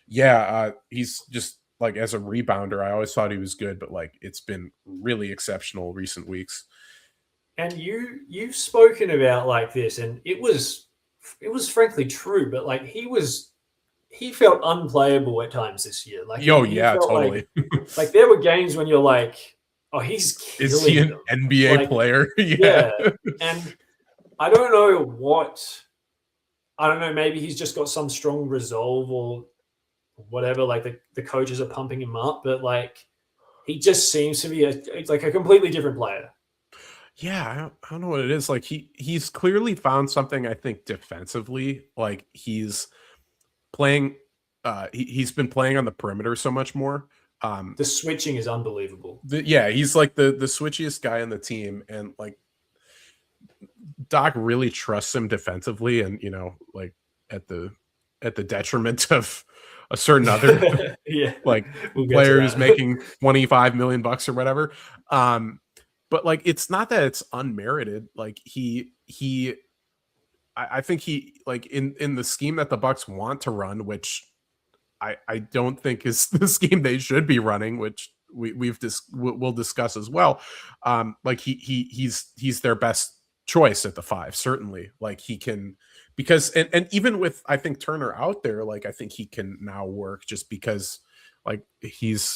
yeah, he's just like, as a rebounder, I always thought he was good, but like it's been really exceptional recent weeks. And you've spoken about like this, and it was frankly true, but like he felt unplayable at times this year. Like totally. Like there were games when you're like, oh, he's killing Is he an them. NBA player? Yeah. And I don't know, maybe he's just got some strong resolve or whatever, like the coaches are pumping him up, but like he just seems to be a completely different player. Yeah, I don't know what it is. Like he's clearly found something, I think, defensively. Like he's playing he's been playing on the perimeter so much more. The switching is unbelievable. He's like the switchiest guy on the team, and like Doc really trusts him defensively, and like at the detriment of a certain other player who's making $25 million or whatever. but like it's not that it's unmerited. Like I think he like in the scheme that the Bucks want to run, which I don't think is the scheme they should be running, which we'll discuss as well. Like he's their best choice at the 5, certainly. Like he can, because and even with I think Turner out there, like I think he can now work just because like it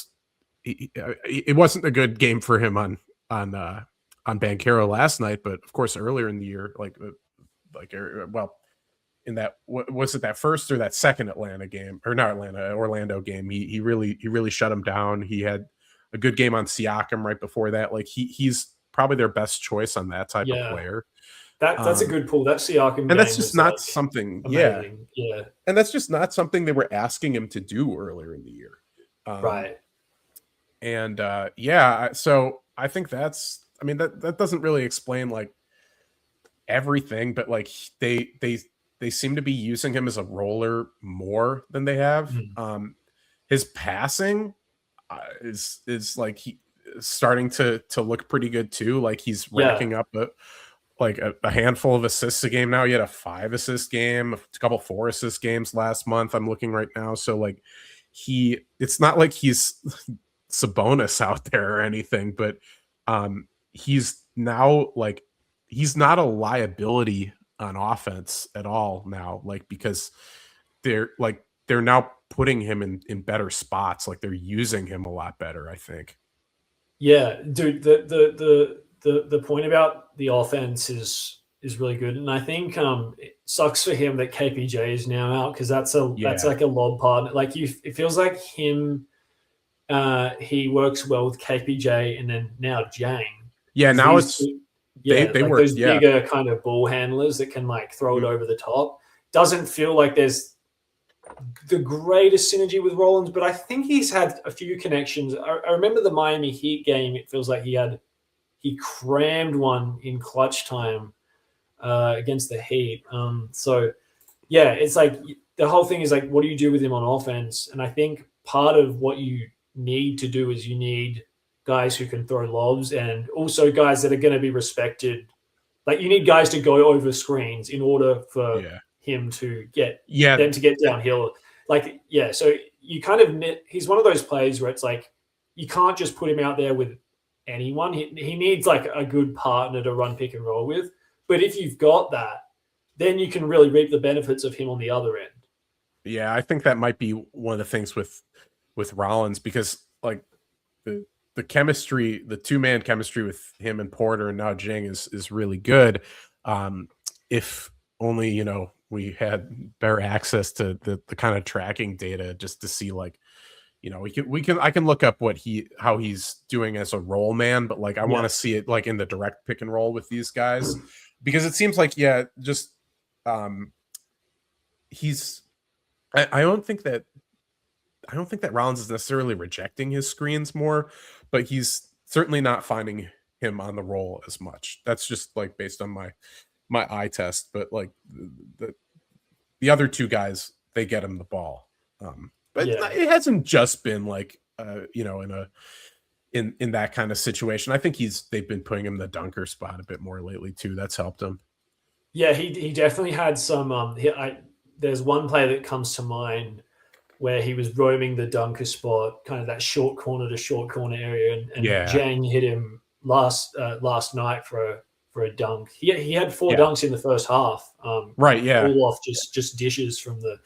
wasn't a good game for him on Banchero last night, but of course earlier in the year, well, in that was it that first or that second Orlando game, he really shut him down. He had a good game on Siakam right before that. Like he's probably their best choice on that type of player. That's a good pull. That Siakam, and that's just not something. Amazing. Yeah, and that's just not something they were asking him to do earlier in the year. Right. And so I think that's. I mean that doesn't really explain like everything, but like they seem to be using him as a roller more than they have. His passing is like he starting to look pretty good too. Like he's racking up a handful of assists a game now. He had a 5 assist game, a couple 4 assist games last month. I'm looking right now. So like it's not like he's Sabonis out there or anything, but he's now like he's not a liability on offense at all now, like because they're now putting him in better spots. Like they're using him a lot better, I think. Yeah, dude, the point about the offense is really good, and I think it sucks for him that KPJ is now out because that's like a lob partner. Like it feels like him. He works well with KPJ and then now Jang. Yeah, now it's they like work those bigger kind of ball handlers that can like throw it over the top. Doesn't feel like there's the greatest synergy with Rollins, but I think he's had a few connections. I remember the Miami Heat game. It feels like he crammed one in clutch time against the Heat. So yeah, it's like the whole thing is like, what do you do with him on offense? And I think part of what you need to do is you need guys who can throw lobs and also guys that are going to be respected. Like you need guys to go over screens in order for him to get them to get downhill. Like, so you kind of he's one of those players where it's like you can't just put him out there with anyone. He needs like a good partner to run pick and roll with. But if you've got that, then you can really reap the benefits of him on the other end. Yeah, I think that might be one of the things with Rollins, because like the chemistry, the 2-man chemistry with him and Porter and now Jing is really good. If only, we had better access to the kind of tracking data just to see like, I can look up how he's doing as a roll man, but like I want to see it like in the direct pick and roll with these guys, because it seems like I don't think that Rollins is necessarily rejecting his screens more, but he's certainly not finding him on the roll as much. That's just like based on my eye test, but like the other 2 guys, they get him the ball. But it hasn't just been like in that kind of situation. I think they've been putting him in the dunker spot a bit more lately too. That's helped him. Yeah, he definitely had some. There's one play that comes to mind where he was roaming the dunker spot, kind of that short corner to short corner area, and Jang hit him last night for a dunk. He had 4 dunks in the first half. Right, yeah, all off just dishes from the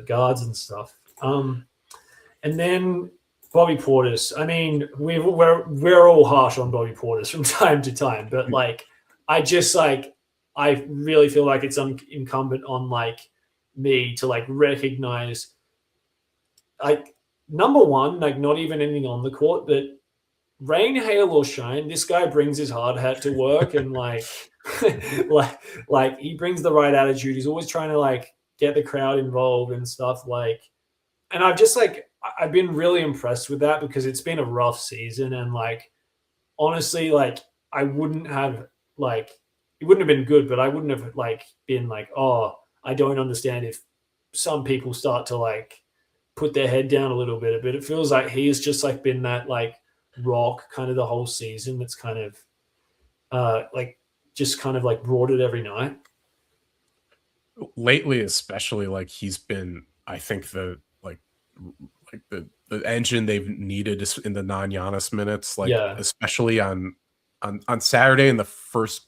guards and stuff. And then Bobby Portis. I mean, we're all harsh on Bobby Portis from time to time, but like I really feel like it's incumbent on like me to like recognize, like, number one, like not even anything on the court, but rain, hail, or shine, this guy brings his hard hat to work, and like like he brings the right attitude. He's always trying to like get the crowd involved and stuff, like, and I've been really impressed with that, because it's been a rough season, and like honestly, like it wouldn't have been good, but I wouldn't have like been like, oh, I don't understand if some people start to like put their head down a little bit. But it feels like he's just like been that like rock kind of the whole season that's kind of like just kind of like brought it every night? Lately, especially, like he's been, I think the engine they've needed is in the non-Giannis minutes, like Yeah. especially on Saturday in the first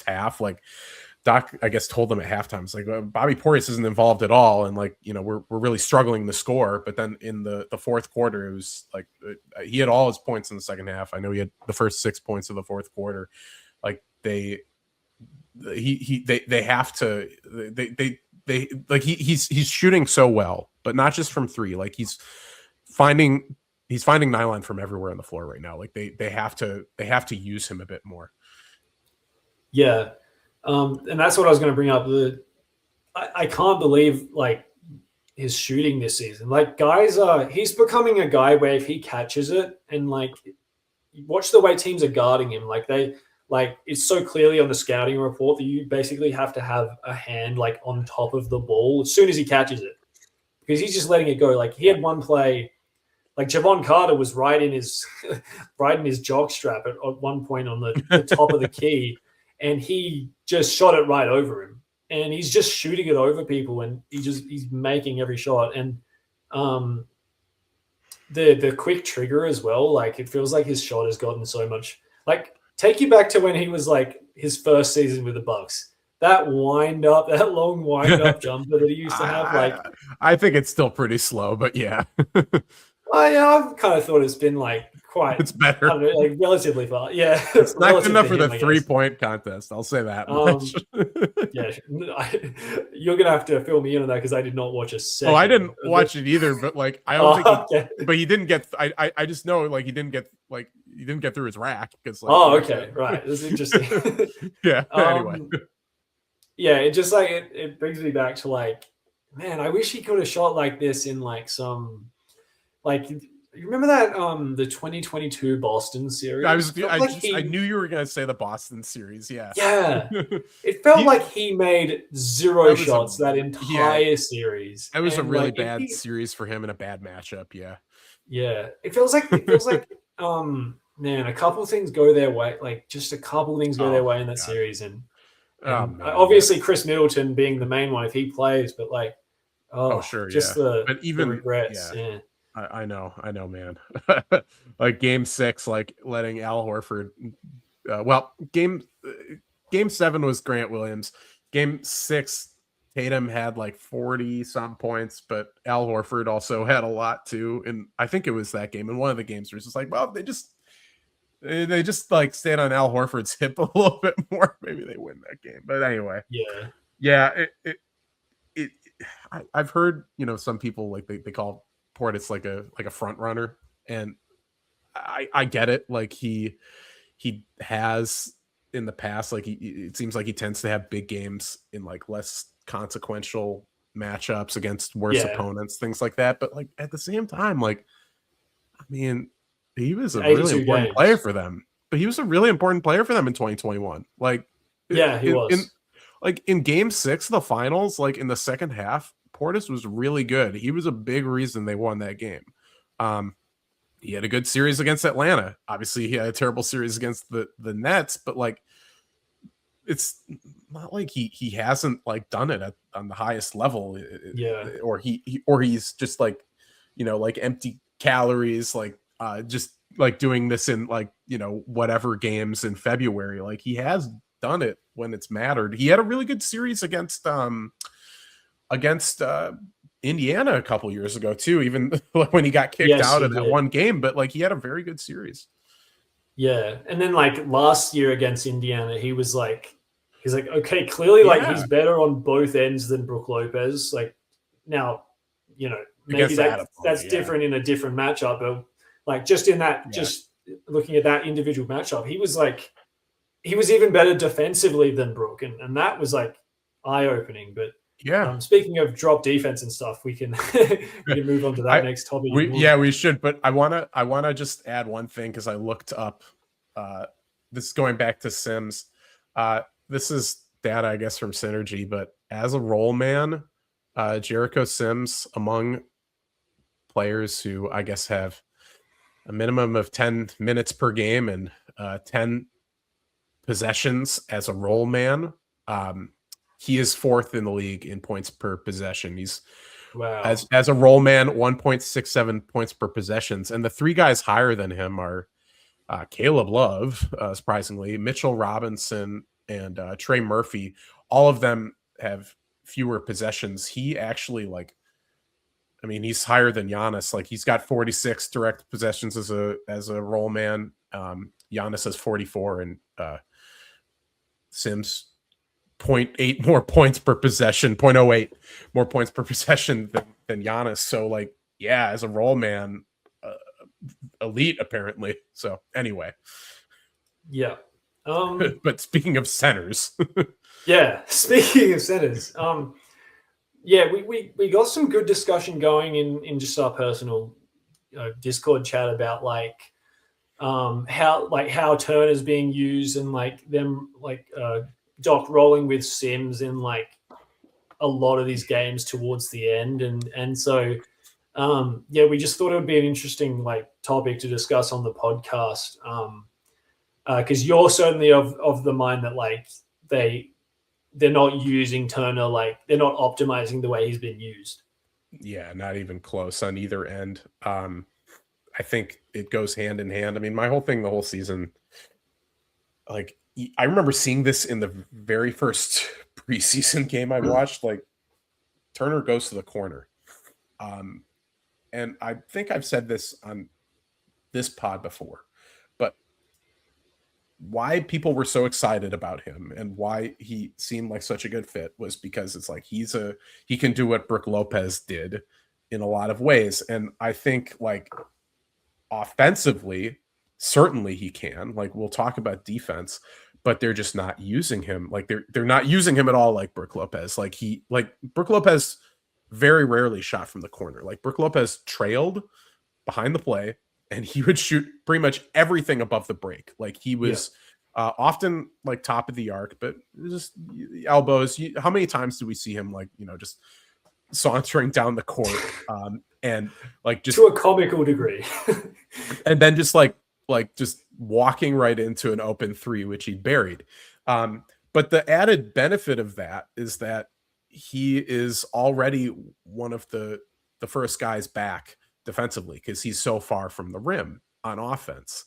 half. Like Doc, I guess, told them at halftime, it's like Bobby Portis isn't involved at all, and like we're really struggling to score. But then in the fourth quarter, it was like he had all his points in the second half. I know he had the first 6 points of the fourth quarter. Like they have to like he's shooting so well, but not just from three. Like he's finding nylon from everywhere on the floor right now. Like they have to use him a bit more. Yeah. And that's what I was going to bring up. I can't believe like his shooting this season. Like guys he's becoming a guy where if he catches it and like watch the way teams are guarding him, like it's so clearly on the scouting report that you basically have to have a hand like on top of the ball as soon as he catches it, because he's just letting it go. Like he had one play, like Javon Carter was right in his jock strap at one point on the top of the key, and he just shot it right over him. And he's just shooting it over people, and he's making every shot. And the quick trigger as well, like it feels like his shot has gotten so much. Like take you back to when he was like his first season with the Bucks. That long wind up jumper that he used to have. Like I think it's still pretty slow, but yeah. I've kind of thought it's been like quite. It's better, I don't know, like relatively far. Yeah, it's not good enough for the 3-point contest. I'll say that much. Yeah, you're gonna have to fill me in on that because I did not watch a second. Oh, I didn't watch it either, but like I don't think. Okay. But he didn't get. I just know like he didn't get through his rack because. Like, okay, right. This is interesting. Yeah. Anyway. Yeah, it just like it brings me back to like, man, I wish he could have shot like this in like some, like you remember that the 2022 Boston series? I knew you were gonna say the Boston series. Yeah. Yeah. It felt like he made zero shots that entire series. It was a really bad series for him and a bad matchup. Yeah. Yeah. It feels like man, a couple of things go their way. Like just a couple of things go their way in that series, and obviously Chris Middleton being the main one if he plays, but like sure, just the regrets. Yeah. I know, man. Like game 6, like letting Al Horford. Game 7 was Grant Williams. Game 6, Tatum had like 40 some points, but Al Horford also had a lot too. And I think it was that game. And one of the games was just like, well, they just like stayed on Al Horford's hip a little bit more. Maybe they win that game. But anyway, yeah. I've heard some people like they call Portis like a front runner, and I get it. Like he has in the past, like it seems like he tends to have big games in like less consequential matchups against worse opponents, things like that. But like at the same time, like I mean, he was a really important player for them. But he was a really important player for them in 2021. Like he was. In game 6 of the finals, like in the second half, Portis was really good. He was a big reason they won that game. He had a good series against Atlanta. Obviously, he had a terrible series against the Nets, but like it's not like he hasn't like done it on the highest level. Or he's just like like empty calories, like just like doing this in like whatever games in February. Like he has done it when it's mattered. He had a really good series against Indiana a couple years ago too, even when he got kicked out of that one game, but like he had a very good series. Yeah. And then like last year against Indiana, he's like, okay, clearly like he's better on both ends than Brook Lopez. Like now, maybe that's different in a different matchup, but like just in that, just looking at that individual matchup, he was even better defensively than Brook. And that was like eye-opening, but speaking of drop defense and stuff, we can move on to that next topic. We should. But I wanna just add one thing because I looked up. This is going back to Sims. This is data, I guess, from Synergy. But as a role man, Jericho Sims among players who I guess have a minimum of 10 minutes per game and 10 possessions as a role man. He is 4th in the league in points per possession. He's as a role man, 1.67 points per possessions. And the 3 guys higher than him are Caleb Love, surprisingly, Mitchell Robinson, and Trey Murphy. All of them have fewer possessions. He actually he's higher than Giannis. Like, he's got 46 direct possessions as a role man. Giannis has 44, and Sims 0.8 more points per possession, 0.08 more points per possession than Giannis. So, like, yeah, as a role man, elite apparently. So anyway, yeah. But speaking of centers, speaking of centers, we got some good discussion going in just our personal Discord chat about how Turner's being used, and them Doc rolling with Sims in a lot of these games towards the end, and so we just thought it would be an interesting topic to discuss on the podcast, because you're certainly of the mind that they're not using Turner, they're not optimizing the way he's been used. Yeah, not even close on either end. I think it goes hand in hand. I mean, my whole thing the whole season, I remember seeing this in the very first preseason game I watched. Turner goes to the corner. And I think I've said this on this pod before, but why people were so excited about him and why he seemed like such a good fit was because it's he can do what Brook Lopez did in a lot of ways. And I think offensively, certainly he can. We'll talk about defense, but they're just not using him. They're not using him at all like Brook Lopez. Brook Lopez very rarely shot from the corner. Brook Lopez trailed behind the play and he would shoot pretty much everything above the break. He was often top of the arc, but just elbows. How many times do we see him just sauntering down the court and just to a comical degree, and then just just walking right into an open 3, which he buried. But the added benefit of that is that he is already one of the first guys back defensively because he's so far from the rim on offense.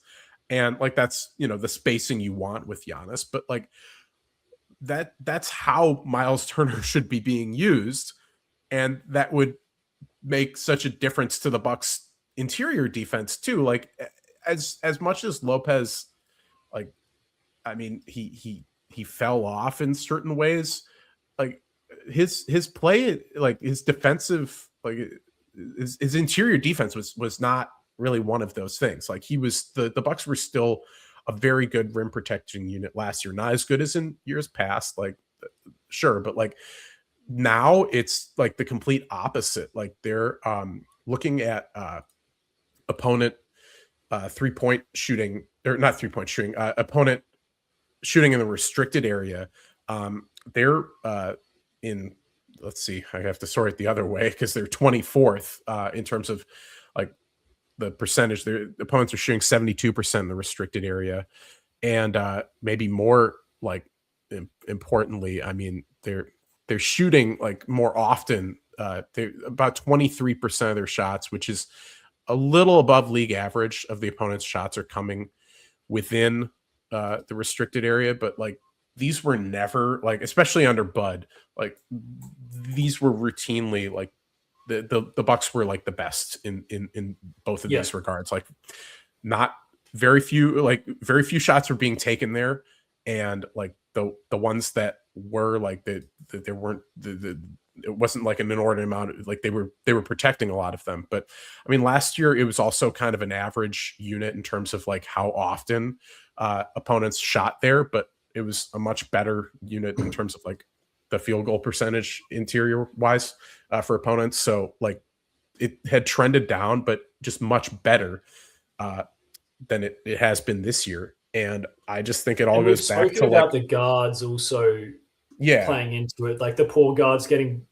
And that's, the spacing you want with Giannis, but that's how Miles Turner should be being used. And that would make such a difference to the Bucks interior defense too. As much as Lopez, he fell off in certain ways, his play, his defensive, his interior defense was not really one of those things. He was the Bucks were still a very good rim protecting unit last year, not as good as in years past, sure, but now it's the complete opposite. They're looking at opponent 3-point shooting, or not 3-point shooting, opponent shooting in the restricted area. They're in, let's see, I have to sort it the other way because they're 24th in terms of the percentage. Their opponents are shooting 72% in the restricted area, and maybe more importantly, I mean they're shooting more often. They're about 23% of their shots, which is a little above league average of the opponent's shots are coming within the restricted area, but these were never especially under Bud, these were routinely the Bucks were the best in both of these regards. Not very few shots were being taken there, and the ones that were there weren't it wasn't an inordinate amount. They were protecting a lot of them. But I mean, last year it was also kind of an average unit in terms of how often opponents shot there, but it was a much better unit in terms of the field goal percentage interior wise for opponents. So it had trended down, but just much better than it has been this year. And I just think it all goes back to about the guards also playing into it. The poor guards getting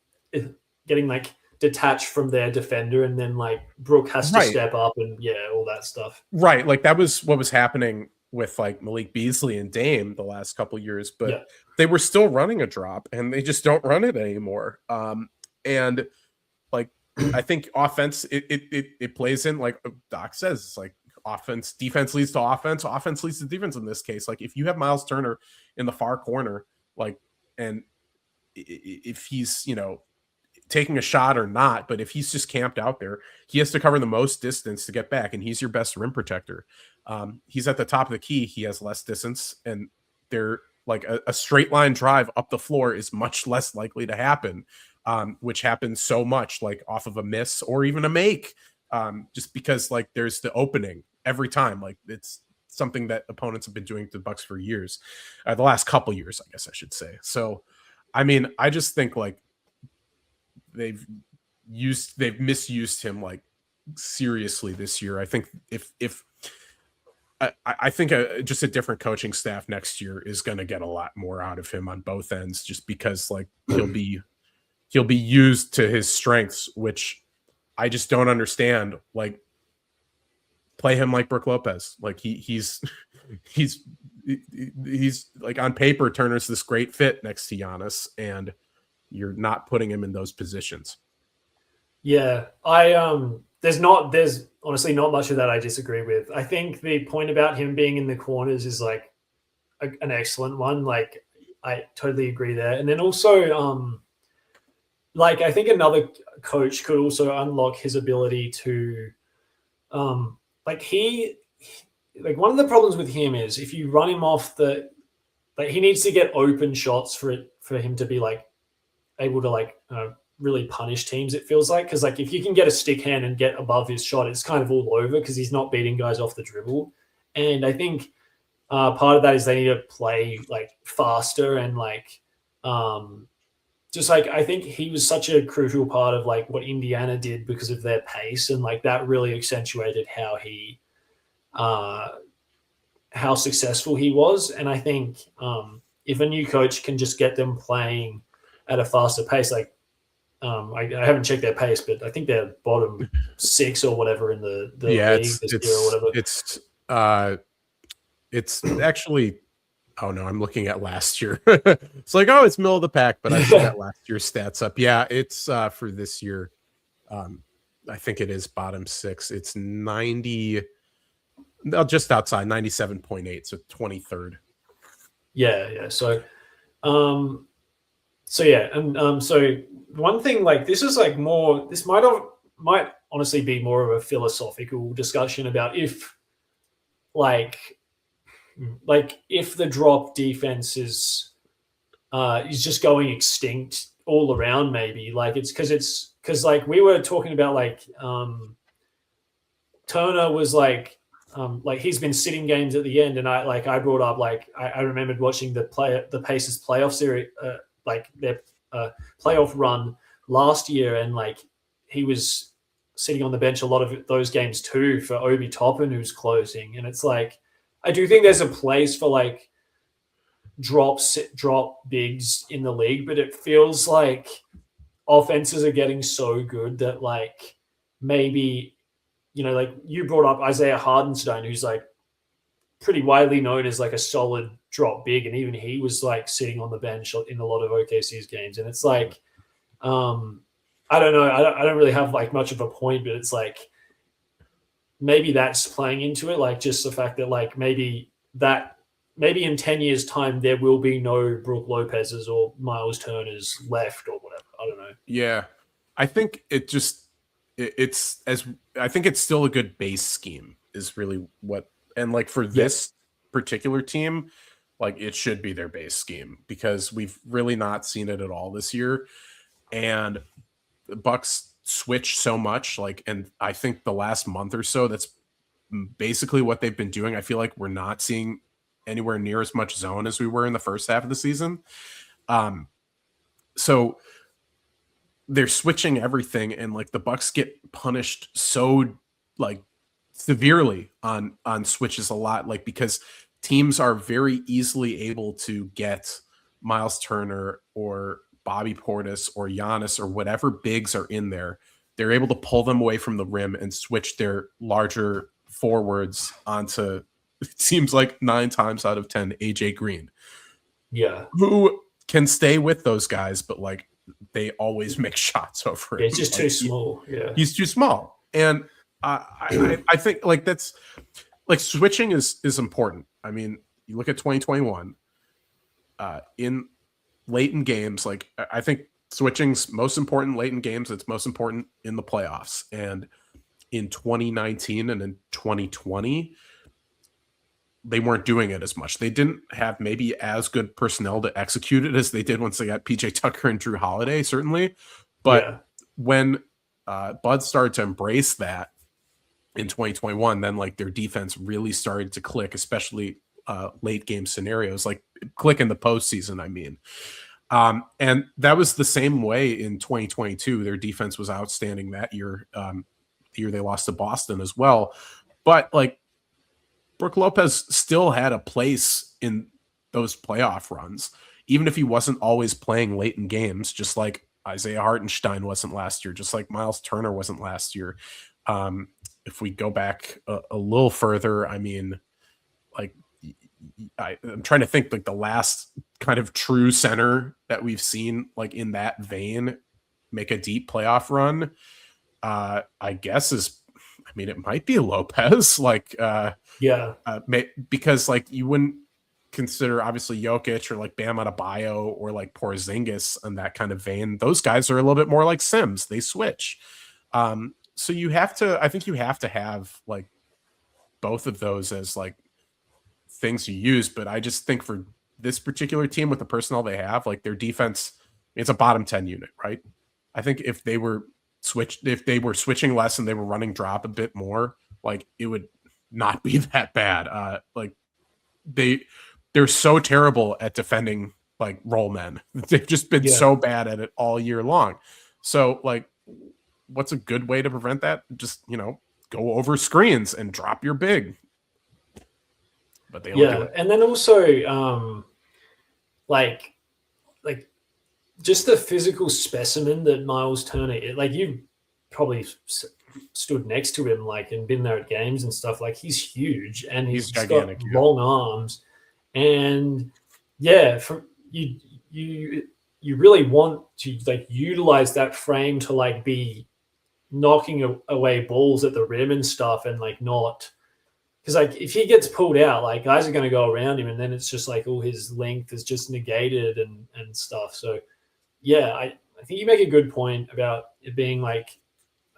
detach from their defender, and then like Brook has to step up and all that stuff. Right. Like that was what was happening with like Malik Beasley and Dame the last couple of years, but they were still running a drop and they just don't run it anymore. And like, I think offense, it plays in, like Doc says, it's like defense leads to offense leads to defense in this case. Like if you have Miles Turner in the far corner, like, and if he's, taking a shot or not, but if he's just camped out there, he has to cover the most distance to get back, and he's your best rim protector. He's at the top of the key, he has less distance, and they're like a straight line drive up the floor is much less likely to happen, which happens so much like off of a miss or even a make, just because like there's the opening every time. Like it's something that opponents have been doing to the Bucks for years, the last couple years, I guess I should say. So, I mean, I just think like they've misused him like seriously this year. I think I think just a different coaching staff next year is going to get a lot more out of him on both ends, just because like he'll be used to his strengths, which I just don't understand. Like play him like Brook Lopez. Like he's like on paper, Turner's this great fit next to Giannis, and you're not putting him in those positions. Yeah, there's honestly not much of that I disagree with. I think the point about him being in the corners is like an excellent one. Like I totally agree there. And then also, like I think another coach could also unlock his ability to, like one of the problems with him is if you run him off he needs to get open shots for him to be like able to like really punish teams, it feels like, because like if you can get a stick hand and get above his shot, it's kind of all over because he's not beating guys off the dribble. And I think part of that is they need to play like faster and like just like I think he was such a crucial part of like what Indiana did because of their pace, and like that really accentuated how successful he was. And I think if a new coach can just get them playing at a faster pace, like I haven't checked their pace, but I think they're bottom 6 or whatever in the league this year or whatever. It's actually, oh no, I'm looking at last year. It's like, oh, it's middle of the pack, but I got last year's stats up. Yeah, it's for this year. I think it is bottom 6. It's 90, just outside 97.8, so 23rd. Yeah. So one thing, like this is like more, this might honestly be more of a philosophical discussion about if if the drop defense is just going extinct all around, maybe like because like we were talking about like Turner was like he's been sitting games at the end, and I brought up like I remembered watching the Pacers playoff series, like their playoff run last year, and like he was sitting on the bench a lot of those games too for Obi Toppin, who's closing. And it's like I do think there's a place for like drop bigs in the league, but it feels like offenses are getting so good that like maybe, like you brought up Isaiah Hardenstein, who's like pretty widely known as like a solid drop big, and even he was like sitting on the bench in a lot of OKC's games. And it's like I don't know, I don't really have like much of a point, but it's like maybe that's playing into it, like just the fact that like maybe in 10 years time there will be no Brook Lopez's or Miles Turner's left or whatever. I don't know. Yeah, I think I think it's still a good base scheme is really what, and like for this particular team, like it should be their base scheme, because we've really not seen it at all this year. And the Bucks switch so much, like, and I think the last month or so, that's basically what they've been doing. I feel like we're not seeing anywhere near as much zone as we were in the first half of the season. So they're switching everything, and like the Bucks get punished so like severely on switches a lot, like because teams are very easily able to get Miles Turner or Bobby Portis or Giannis or whatever bigs are in there, they're able to pull them away from the rim and switch their larger forwards onto, it seems like 9 times out of 10, AJ Green. Yeah. Who can stay with those guys, but like they always make shots over him. Yeah, he's just too small. Yeah. He's too small. And I think like that's like switching is important. I mean, you look at 2021 in late in games, like I think switching's most important late in games. It's most important in the playoffs. And in 2019 and in 2020, they weren't doing it as much. They didn't have maybe as good personnel to execute it as they did once they got PJ Tucker and Drew Holiday, certainly. But when Bud started to embrace that in 2021, then like their defense really started to click, especially late game scenarios, like click in the postseason, I mean. And that was the same way in 2022. Their defense was outstanding that year. The year they lost to Boston as well. But like Brook Lopez still had a place in those playoff runs, even if he wasn't always playing late in games, just like Isaiah Hartenstein wasn't last year, just like Miles Turner wasn't last year. If we go back a little further, I mean, like I'm trying to think like the last kind of true center that we've seen like in that vein make a deep playoff run, I guess is, I mean, it might be Lopez, like, because like you wouldn't consider obviously Jokic or like Bam Adebayo or like Porzingis in that kind of vein. Those guys are a little bit more like Sims. They switch. So you have to, I think you have to have like both of those as like things you use. But I just think for this particular team with the personnel they have, like their defense, it's a bottom 10 unit, right? I think if they were switching less and they were running drop a bit more, like it would not be that bad. Like they're so terrible at defending like roll men. They've just been so bad at it all year long. So like, what's a good way to prevent that? Just, go over screens and drop your big. But they don't do it. And then also like just the physical specimen that Miles Turner is. Like you probably stood next to him like and been there at games and stuff. Like he's huge and he's gigantic, got long arms. And from you really want to like utilize that frame to like be knocking away balls at the rim and stuff, and like not, because like if he gets pulled out, like guys are going to go around him, and then it's just like all his length is just negated and stuff. So I think you make a good point about it being like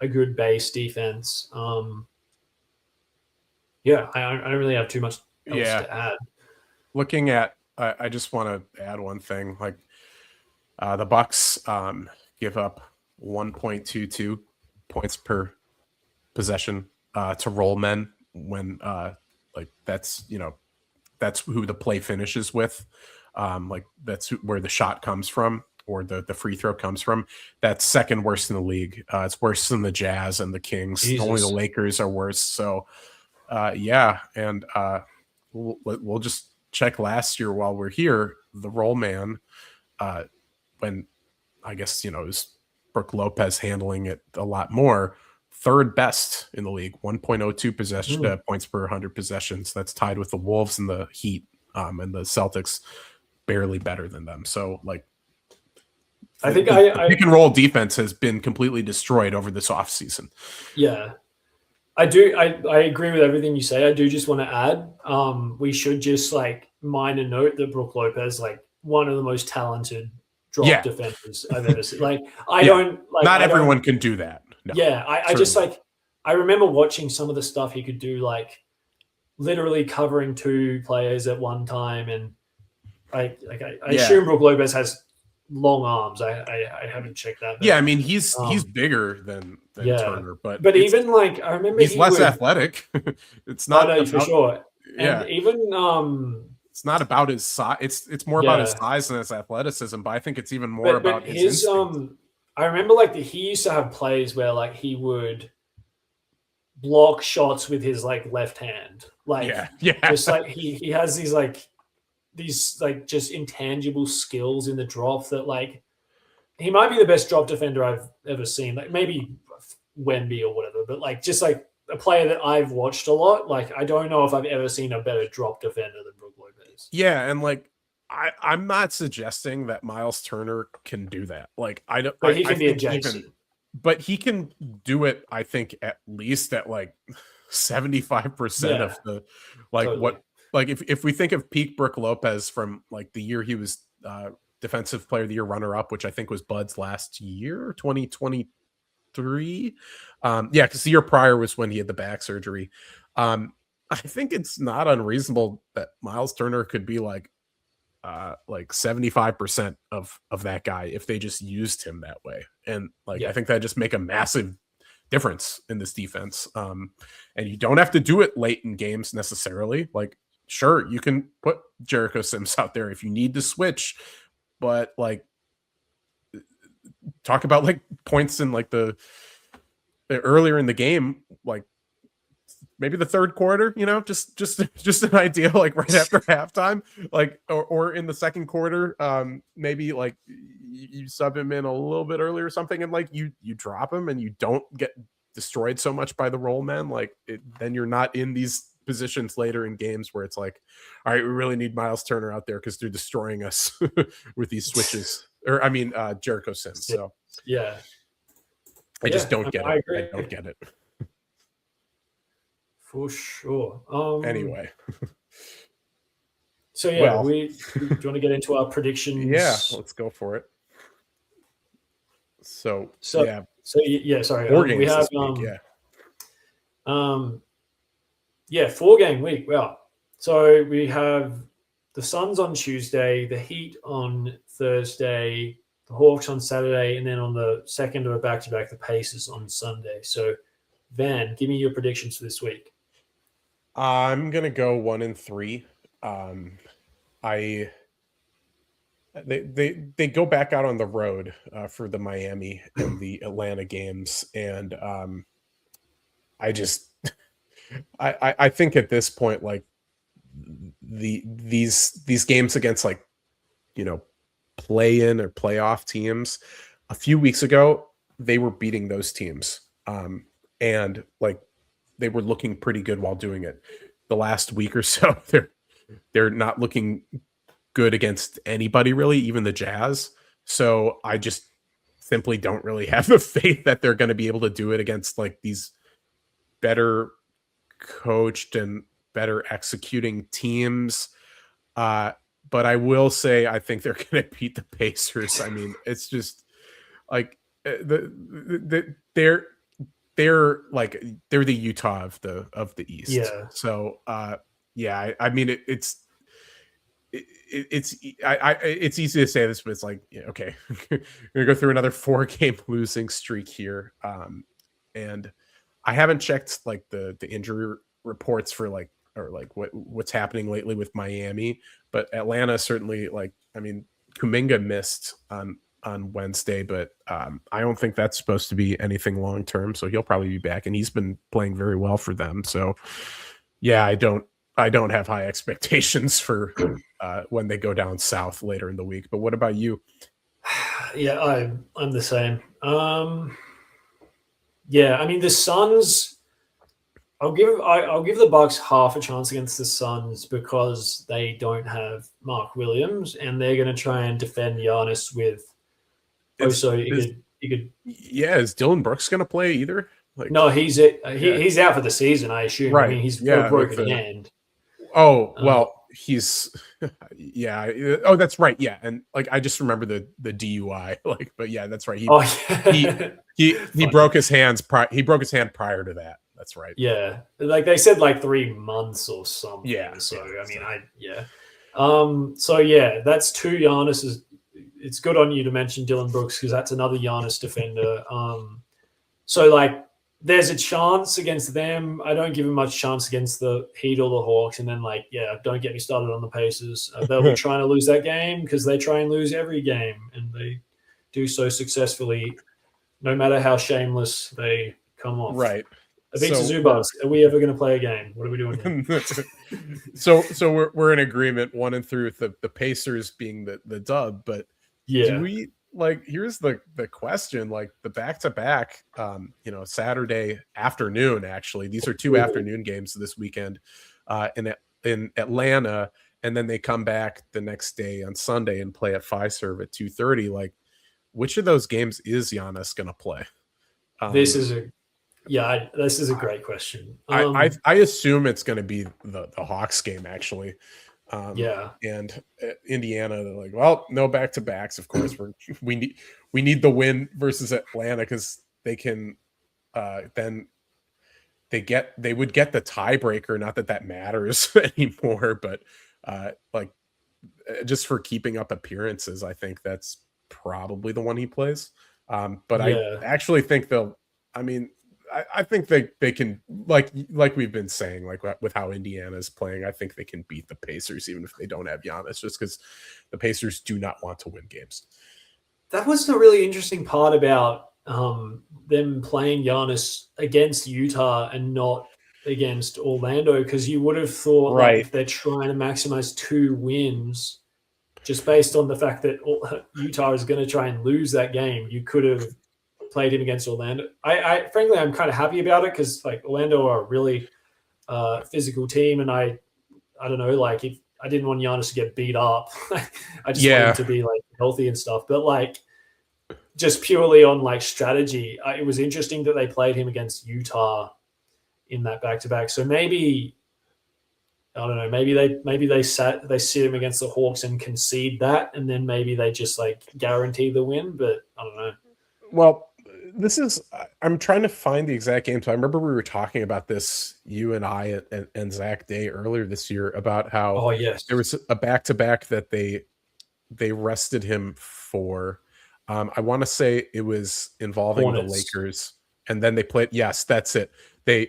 a good base defense. I don't really have too much else to add. Looking at, I just want to add one thing. Like the Bucks give up 1.22 points per possession to roll men when like that's who the play finishes with. Like that's where the shot comes from or the free throw comes from. That's second worst in the league. It's worse than the Jazz and the Kings. Jesus. Only the Lakers are worse. So and we'll just check last year while we're here. The roll man, when I guess it was Brook Lopez handling it a lot more, third best in the league, 1.02 points per 100 possessions. That's tied with the Wolves and the Heat, and the Celtics barely better than them. So like, I think the pick and roll defense has been completely destroyed over this offseason. Yeah, I do. I agree with everything you say. I do just want to add, we should just like minor note that Brook Lopez, like one of the most talented drop defenders I've ever seen. Like not everyone can do that. No, I just like, I remember watching some of the stuff he could do, like literally covering two players at one time. And I assume Brook Lopez has long arms. I haven't checked that. But, I mean, he's bigger than Turner, but even like, I remember he's less athletic. It's not for sure. And even, it's not about his size. It's more about his size than his athleticism. But I think it's even more about his instinct. I remember like he used to have plays where like he would block shots with his like left hand. Like just like he has these just intangible skills in the drop that like he might be the best drop defender I've ever seen. Like maybe Wemby or whatever, but like just like a player that I've watched a lot. Like I don't know if I've ever seen a better drop defender than Brook Lopez. Yeah, and like I'm not suggesting that Miles Turner can do that. Like I don't. But he can I be a think Jason. but he can do it. I think at least at like 75% of the like totally. what like if we think of peak Brook Lopez from like the year he was defensive player of the year runner up, which I think was Bud's last year, 2023. Yeah, because the year prior was when he had the back surgery. I think it's not unreasonable that Miles Turner could be like 75% of that guy if they just used him that way. And like I think that just make a massive difference in this defense. And you don't have to do it late in games necessarily. Like, sure, you can put Jericho Sims out there if you need to switch, but like talk about like points in like the earlier in the game, like maybe the third quarter, you know, just an idea, like right after halftime, like, or in the second quarter, maybe like you sub him in a little bit earlier or something. And like you drop him and you don't get destroyed so much by the roll man. Like then you're not in these positions later in games where it's like, all right, we really need Miles Turner out there because they're destroying us with these switches, or I mean, Jericho Sims. So yeah, I just don't get it. agree. I don't get it. For sure. Anyway. So yeah, do you want to get into our predictions? Yeah, let's go for it. So yeah. Sorry. 4 games we have this week, 4-game week. Wow. So we have the Suns on Tuesday, the Heat on Thursday, the Hawks on Saturday, and then on the second of a back-to-back, the Pacers on Sunday. So Van, give me your predictions for this week. I'm gonna go 1-3. They go back out on the road for the Miami and the Atlanta games, and I think at this point, like these games against like, you know, play-in or playoff teams, a few weeks ago they were beating those teams, and like they were looking pretty good while doing it. The last week or so, they're not looking good against anybody really, even the Jazz. So I just simply don't really have the faith that they're going to be able to do it against like these better coached and better executing teams. But I will say I think they're going to beat the Pacers. I mean, it's just like they're the Utah of the East. Yeah. So I mean it's easy to say this, but it's like, okay, we're gonna go through another 4-game losing streak here. And I haven't checked like the injury reports for like, or like what's happening lately with Miami, but Atlanta certainly, like, I mean, Kuminga missed on Wednesday, but I don't think that's supposed to be anything long term, so he'll probably be back, and he's been playing very well for them. So yeah, I don't have high expectations for when they go down south later in the week. But what about you? Yeah, I'm the same. Yeah, I mean the Suns, I'll give the Bucks half a chance against the Suns because they don't have Mark Williams, and they're going to try and defend Giannis with. Is Dylan Brooks going to play either? Like, no, he's out for the season, I assume. Right. I mean, he's got a broken hand. Oh, well, he's Oh, that's right. Yeah, and like I just remember the DUI. Like, but yeah, that's right. He broke his hands. He broke his hand prior to that. That's right. Yeah, like they said, like 3 months or something. Yeah. So I mean, So yeah, that's 2 Giannis's. It's good on you to mention Dylan Brooks because that's another Giannis defender. So like there's a chance against them. I don't give him much chance against the Heat or the Hawks. And then like, yeah, don't get me started on the Pacers. They'll be trying to lose that game because they try and lose every game, and they do so successfly, no matter how shameless they come off. Right. Avita Zubas, are we ever going to play a game? What are we doing here? So we're in agreement 1-3 with the Pacers being the dub, but yeah. like here's the question, like the back-to-back Saturday afternoon, actually these are two afternoon games this weekend in Atlanta, and then they come back the next day on Sunday and play at Fiserv at 2:30. Like, which of those games is Giannis gonna play? This is a great question. I assume it's going to be the Hawks game, actually. And Indiana, they're like, well, no back-to-backs. Of course, we need the win versus Atlanta, because they can then they would get the tiebreaker. Not that matters anymore, but just for keeping up appearances, I think that's probably the one he plays. But I actually think they'll. I mean, I think they can, like we've been saying, like with how Indiana is playing, I think they can beat the Pacers even if they don't have Giannis, just because the Pacers do not want to win games. That was the really interesting part about them playing Giannis against Utah and not against Orlando, because you would have thought that if they're trying to maximize 2 wins, just based on the fact that Utah is going to try and lose that game, you could have played him against Orlando. I frankly, I'm kind of happy about it, because like Orlando are a really physical team, and I don't know, like if I didn't want Giannis to get beat up, I just want him to be like healthy and stuff. But like just purely on like strategy, it was interesting that they played him against Utah in that back-to-back. So maybe I don't know. Maybe they sit him against the Hawks and concede that, and then maybe they just like guarantee the win. But I don't know. Well, I'm trying to find the exact game. So I remember we were talking about this, you and I and Zach Day earlier this year, about how there was a back-to-back that they rested him for. I want to say it was involving Hornets. The Lakers, and then they played. Yes, that's it. They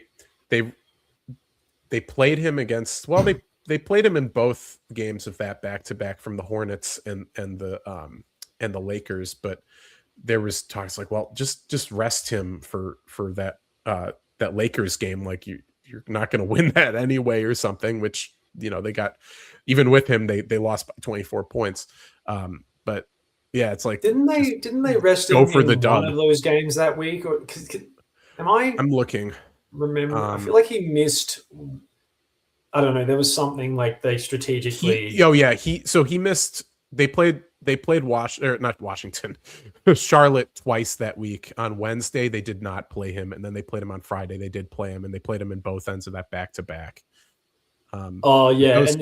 played him against. Well, they played him in both games of that back-to-back from the Hornets and the Lakers, but there was talks like, well, just rest him for that that Lakers game. Like you're not going to win that anyway or something, which, they got, even with him, they lost by 24 points. But yeah, it's like, didn't they rest him for the one of those games that week? Or I'm looking. Remember, I feel like he missed. I don't know. There was something like they strategically. He missed. They played not Washington, Charlotte twice that week. On Wednesday, they did not play him, and then they played him on Friday. They did play him, and they played him in both ends of that back-to-back. And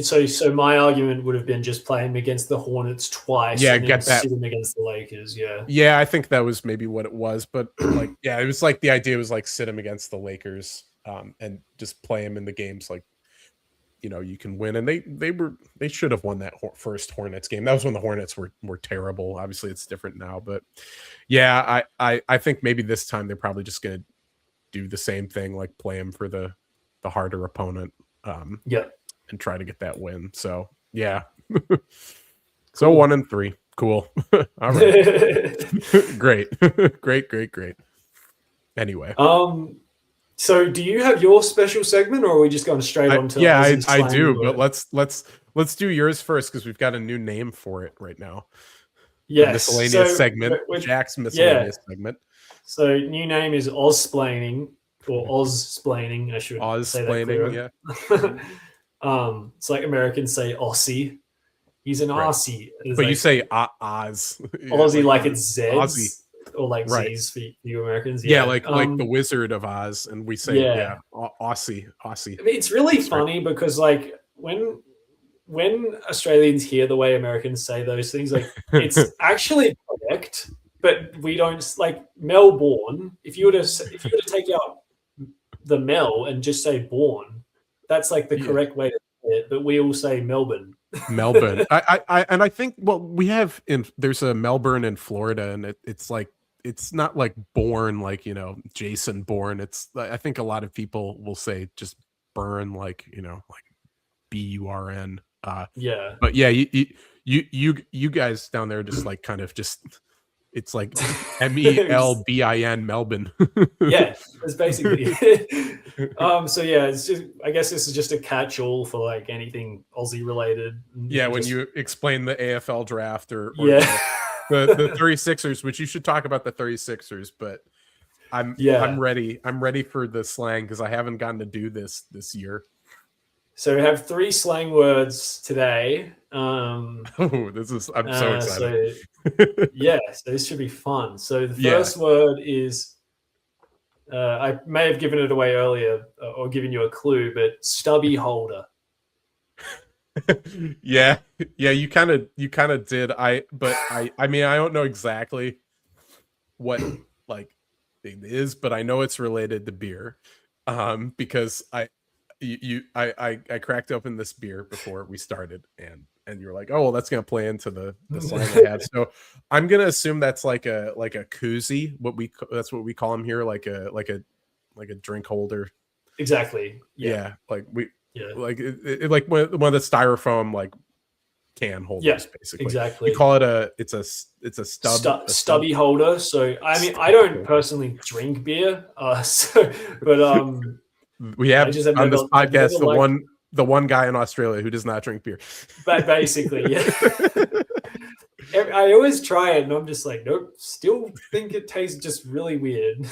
so my argument would have been just play him against the Hornets twice. Yeah, and get that. Sit him against the Lakers. Yeah, I think that was maybe what it was, but it was like the idea was like sit him against the Lakers, and just play him in the games like. You can win, and they should have won that first Hornets game. That was when the Hornets were terrible. Obviously, it's different now, but yeah, I think maybe this time they're probably just going to do the same thing, like play him for the harder opponent, and try to get that win. So yeah, so 1-3, cool. All right, great. Anyway, So do you have your special segment, or are we just going straight on to? I do, but let's do yours first, because we've got a new name for it right now. Yes, miscellaneous segment, Jack's miscellaneous segment. So new name is Ozsplaining, or Ozsplaining. I should say that clearer. It's like Americans say Aussie. He's an Aussie, but you say Oz. Aussie, like it's Z's. Aussie. Or like Z's for you Americans. Like the Wizard of Oz, and we say Aussie. I mean, it's really funny because like when Australians hear the way Americans say those things, like it's actually correct, but we don't, like Melbourne. If you were to take out the Mel and just say born, that's like the correct way to say it. But we all say Melbourne. I think we have there's a Melbourne in Florida, and it's like it's not like Bourne, like Jason Bourne. It's, I think a lot of people will say just Burn, like like BURN. But yeah, you guys down there just like kind of just, it's like MELBIN Melbourne. Yeah, that's basically it. So yeah, it's just, I guess this is just a catch-all for like anything Aussie related. Yeah, when you explain the AFL draft or the 36ers, which you should talk about the 36ers, but I'm ready. I'm ready for the slang because I haven't gotten to do this year. So we have 3 slang words today. I'm so excited. So this should be fun. So the first word is, I may have given it away earlier or given you a clue, but stubby holder. yeah, you kind of did. I mean, I don't know exactly what like it is, but I know it's related to beer, because I cracked open this beer before we started, and you're like, oh well, that's gonna play into the slang I had. So I'm gonna assume that's like a koozie. That's what we call them here, like a drink holder. Exactly. Yeah, like like like one of the styrofoam like can holders, basically. Exactly. We call it it's a stubby holder. So I mean, I don't personally drink beer, but we have on this podcast the one guy in Australia who does not drink beer. But basically, yeah. I always try it, and I'm just like, nope. Still think it tastes just really weird.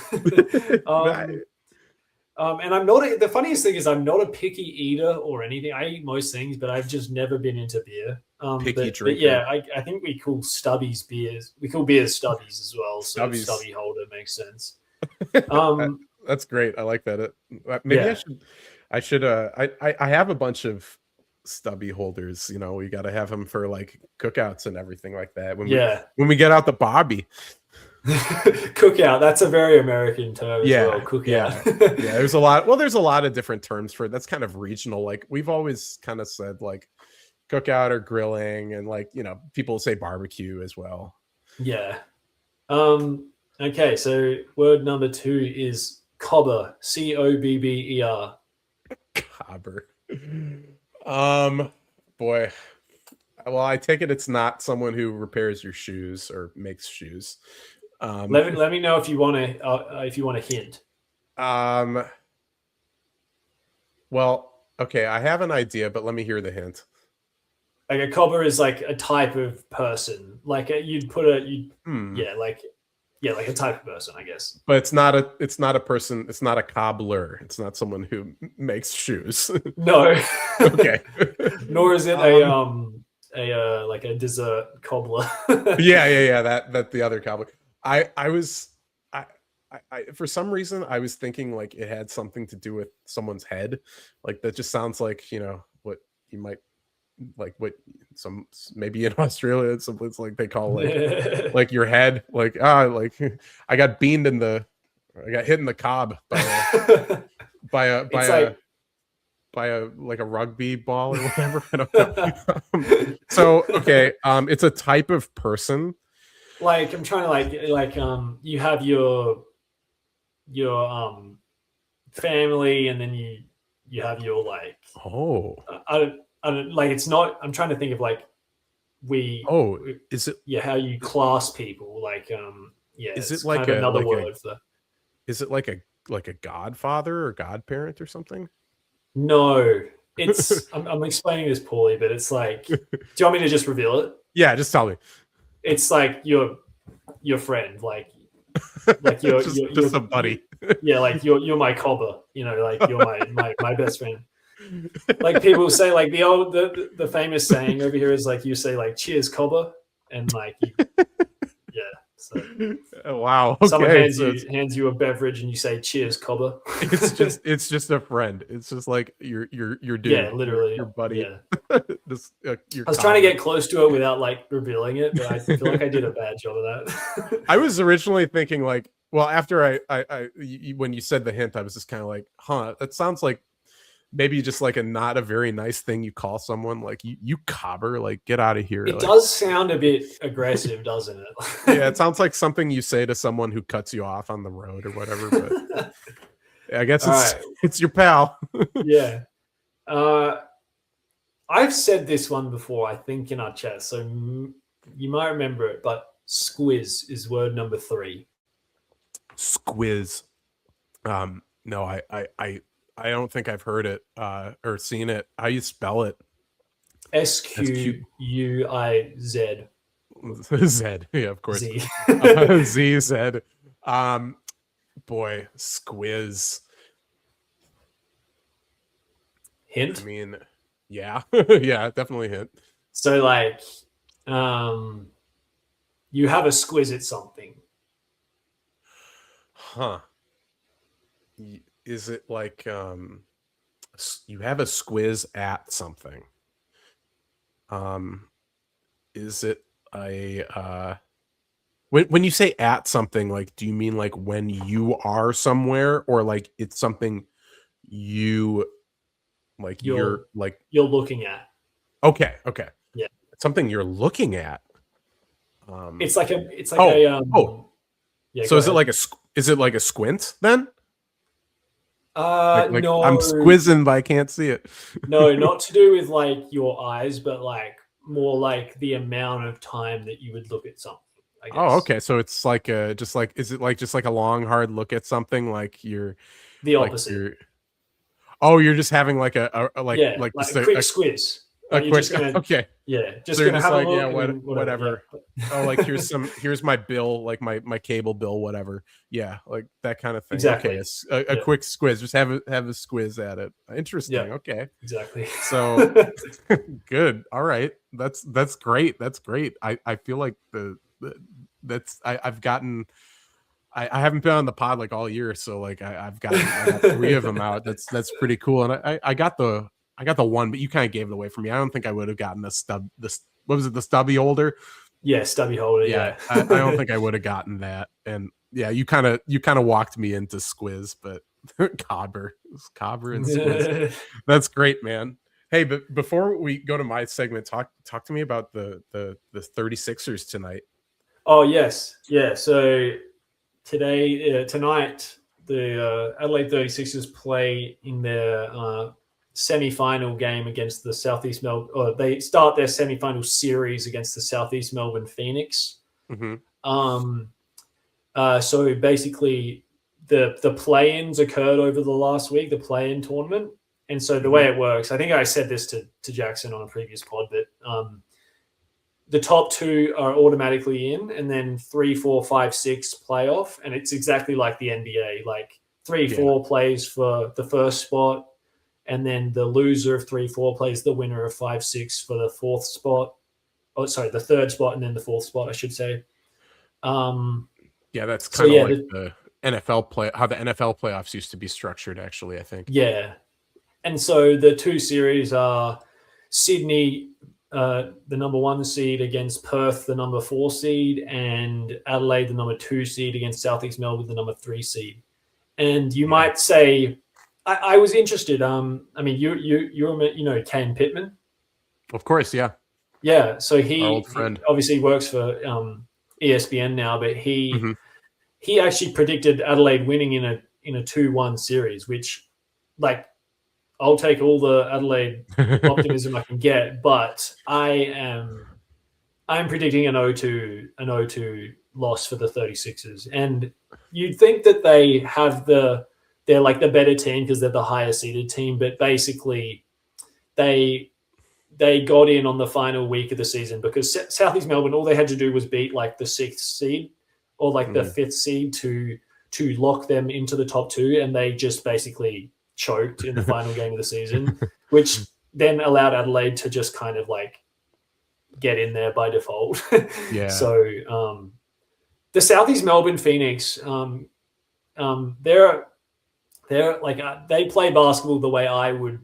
And I'm not. The funniest thing is, I'm not a picky eater or anything. I eat most things, but I've just never been into beer. Picky drinker. But yeah, I think we call stubbies beers. We call beers stubbies as well. So Stubbies. Stubby holder makes sense. That's great. I like that. Maybe I should. I have a bunch of stubby holders. You know, we got to have them for like cookouts and everything like that. When we get out the Bobby. Cookout, that's a very American term as well. Cookout. There's a lot of different terms for it. That's kind of regional. Like we've always kind of said like cookout or grilling, and like, you know, people say barbecue as well. Okay, so word number 2 is cobber. Cobber. Cobber. Boy. Well, I take it it's not someone who repairs your shoes or makes shoes. Let me know if you want a hint. Well, okay, I have an idea, but let me hear the hint. Like a cobber is like a type of person. Like like a type of person, I guess. But it's not a person. It's not a cobbler. It's not someone who makes shoes. No. Okay. Nor is it a dessert cobbler. yeah. That the other cobbler. I for some reason I was thinking like it had something to do with someone's head. Like that just sounds like, you know, what you might like what some maybe in Australia it's like they call like your head, like I got hit in the cob by a rugby ball or whatever. I don't know. So okay, it's a type of person. Like I'm trying to you have your family, and then you have your like I don't like, it's not, I'm trying to think of like is it how you class people, like is it like another word for, is it like a godfather or godparent or something? No, it's I'm explaining this poorly, but it's like, do you want me to just reveal it? Yeah, just tell me. It's like your friend, like you're just a buddy. Yeah, like you're my cobber, you know, like you're my best friend. Like people say, like the famous saying over here is like, you say like cheers cobber, and like so wow, okay. Someone hands you a beverage and you say cheers cobber. it's just a friend. It's just like your dude. Yeah, literally your buddy. Yeah. I was trying to get close to it without like revealing it, but I feel like I did a bad job of that. I was originally thinking like, well, after when you said the hint, I was just kind of like, that sounds like maybe just like a not a very nice thing you call someone, like you cobber, like get out of here. It like, does sound a bit aggressive, doesn't it? Yeah, it sounds like something you say to someone who cuts you off on the road or whatever, but I guess it's your pal. Yeah. I've said this one before, I think, in our chat, so you might remember it, but squiz is word number 3. Squiz. No, I don't think I've heard it or seen it. How you spell it? SQUIZ. Zed, yeah, of course. Z. Z said, boy, squiz. Hint. I mean, yeah, yeah, definitely hint. So like, you have a squiz at something. Huh. Is it like you have a squiz at something? Is it a when you say at something, like, do you mean like when you are somewhere, or like it's something you like you're looking at? Okay. Yeah. It's something you're looking at. It's like a yeah, so is ahead. Is it like a squint then? Like No, I'm squizzing, but I can't see it. No, not to do with like your eyes, but like more like the amount of time that you would look at something, I guess. Oh, okay. So it's like is it like just like a long hard look at something, like you're the opposite. You're just having like a quick squiz. Okay. Yeah, just so gonna have like, a look. Whatever. Yeah. Oh, like here's my bill, like my cable bill, whatever. Yeah, like that kind of thing. Exactly. Okay, a quick squiz. Just have a squiz at it. Interesting. Yeah, okay. Exactly. So good. All right. That's great. That's great. I feel like I've gotten. I haven't been on the pod like all year, so like I got 3 of them out. That's pretty cool. And I got the one, but you kind of gave it away for me. I don't think I would have gotten the stub. What was it? The stubby holder? Yeah, stubby holder. Yeah. I don't think I would have gotten that. And yeah, you kind of walked me into squiz, but cobber and squiz. That's great, man. Hey, but before we go to my segment, talk to me about the 36ers tonight. Oh yes, yeah. So tonight, the Adelaide 36ers play in their semi-final game against the Southeast Melbourne, or they start their semi-final series against the Southeast Melbourne Phoenix. Mm-hmm. So basically, the play-ins occurred over the last week, the play-in tournament, and so the way it works, I think I said this to Jackson on a previous pod, but the top 2 are automatically in, and then 3, 4, 5, 6 playoff, and it's exactly like the NBA. Like 3, 4 plays for the first spot, and then the loser of 3, 4 plays the winner of 5, 6 for the fourth spot. Oh, sorry, the third spot, and then the fourth spot, I should say. Yeah, that's kind of like the NFL how the NFL playoffs used to be structured, actually, I think. Yeah, and so the 2 series are Sydney, the number 1 seed, against Perth, the number 4 seed, and Adelaide, the number 2 seed, against Southeast Melbourne, the number 3 seed. And you might say, I was interested. I mean, you Kane Pittman, of course, yeah. Yeah, so our old friend. He obviously works for ESPN now, but he actually predicted Adelaide winning in a 2-1 series, which, like, I'll take all the Adelaide optimism I can get, but I'm predicting an 0-2 loss for the 36ers. And you'd think that they're like the better team because they're the higher seeded team, but basically they got in on the final week of the season because Southeast Melbourne, all they had to do was beat like the 6th seed or like the 5th seed to lock them into the top 2, and they just basically choked in the final game of the season, which then allowed Adelaide to just kind of like get in there by default. Yeah. So the Southeast Melbourne Phoenix, they're like they play basketball the way I would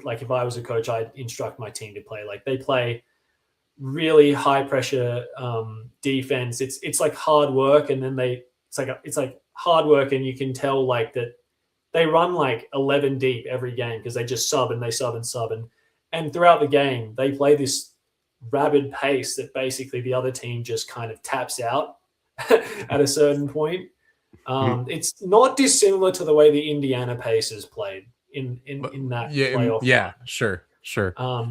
like if I was a coach, I'd instruct my team to play. Like they play really high pressure defense. It's like hard work, and then it's like hard work, and you can tell like that they run like 11 deep every game because they just sub and sub. And throughout the game, they play this rabid pace that basically the other team just kind of taps out at a certain point. It's not dissimilar to the way the Indiana Pacers played in that playoff. Yeah, sure.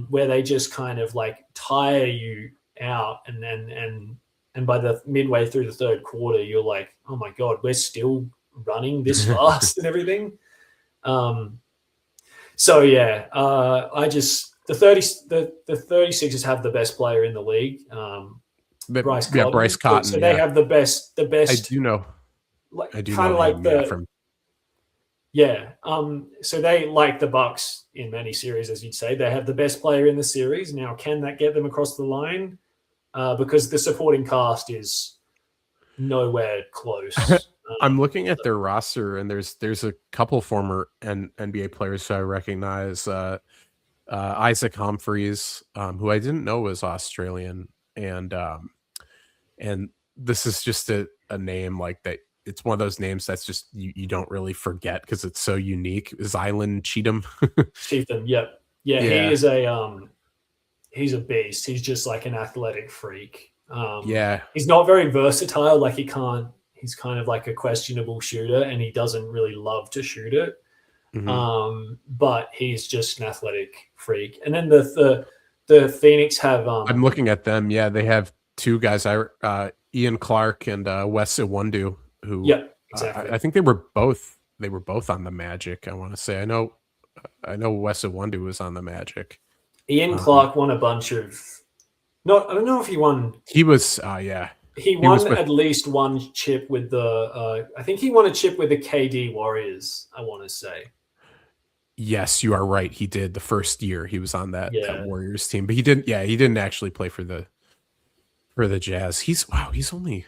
Where they just kind of like tire you out, and by the midway through the third quarter, you're like, oh my God, we're still running this fast and everything. So yeah, the 36ers have the best player in the league. Bryce Cotton. Bryce Cotton. So they have the best. I do know. Like, I do kind know of like him, from. Yeah. So they, like the Bucks in many series, as you'd say, they have the best player in the series. Now, can that get them across the line? Because the supporting cast is nowhere close. I'm looking at their roster, and there's a couple former NBA players who I recognize. Isaac Humphries, who I didn't know was Australian, and this is just a name like that. It's one of those names that's just you don't really forget because it's so unique. Zylan Cheatham. Cheatham, yep. Yeah, he is he's a beast. He's just like an athletic freak. He's not very versatile. Like he's kind of like a questionable shooter, and he doesn't really love to shoot it. Mm-hmm. But he's just an athletic freak. And then the Phoenix have I'm looking at them. Yeah, they have two guys, Ian Clark and Wes Iwundu, who exactly. I think they were both on the Magic. I want to say I know Wes Iwundu was on the Magic. Ian Clark won a bunch of I don't know if he won. He was He won at least one chip with the I think he won a chip with the KD Warriors, I want to say. Yes, you are right. He did the first year he was on that Warriors team, but he didn't actually play for the Jazz. He's only,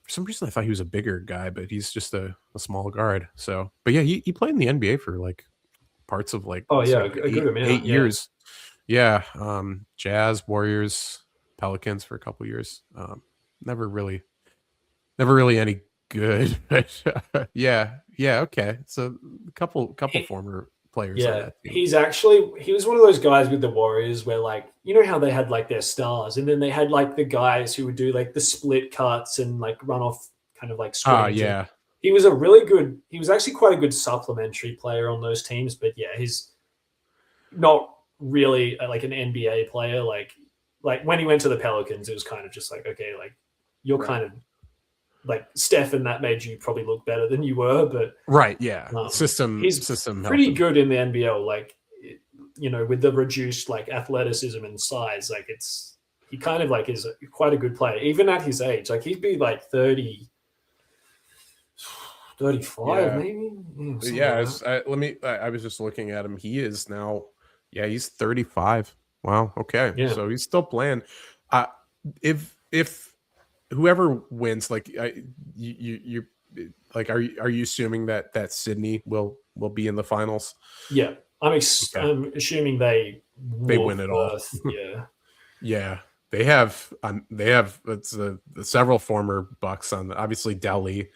for some reason I thought he was a bigger guy, but he's just a small guard. So, but yeah, he played in the NBA for like parts of like a good amount, 8 years. Yeah, Jazz, Warriors, Pelicans for a couple years. Never really any good. But yeah, okay. So a couple former players. Yeah, he was one of those guys with the Warriors where, like, you know how they had like their stars, and then they had like the guys who would do like the split cuts and like run off kind of like screens. He was actually quite a good supplementary player on those teams, but yeah, he's not really like an NBA player. Like when he went to the Pelicans, it was kind of just like, okay, like you're kind of like Steph, and that made you probably look better than you were. But system pretty good in the NBL. Like, you know, with the reduced like athleticism and size, like he kind of like is quite a good player, even at his age. Like he'd be like 30, 35 maybe. I was just looking at him. He is now, he's 35. Wow. Okay. Yeah. So he's still playing. If whoever wins, like you like, are you assuming that Sydney will be in the finals? Yeah, I'm assuming they win it all. Yeah, they have several former Bucks on, obviously Delhi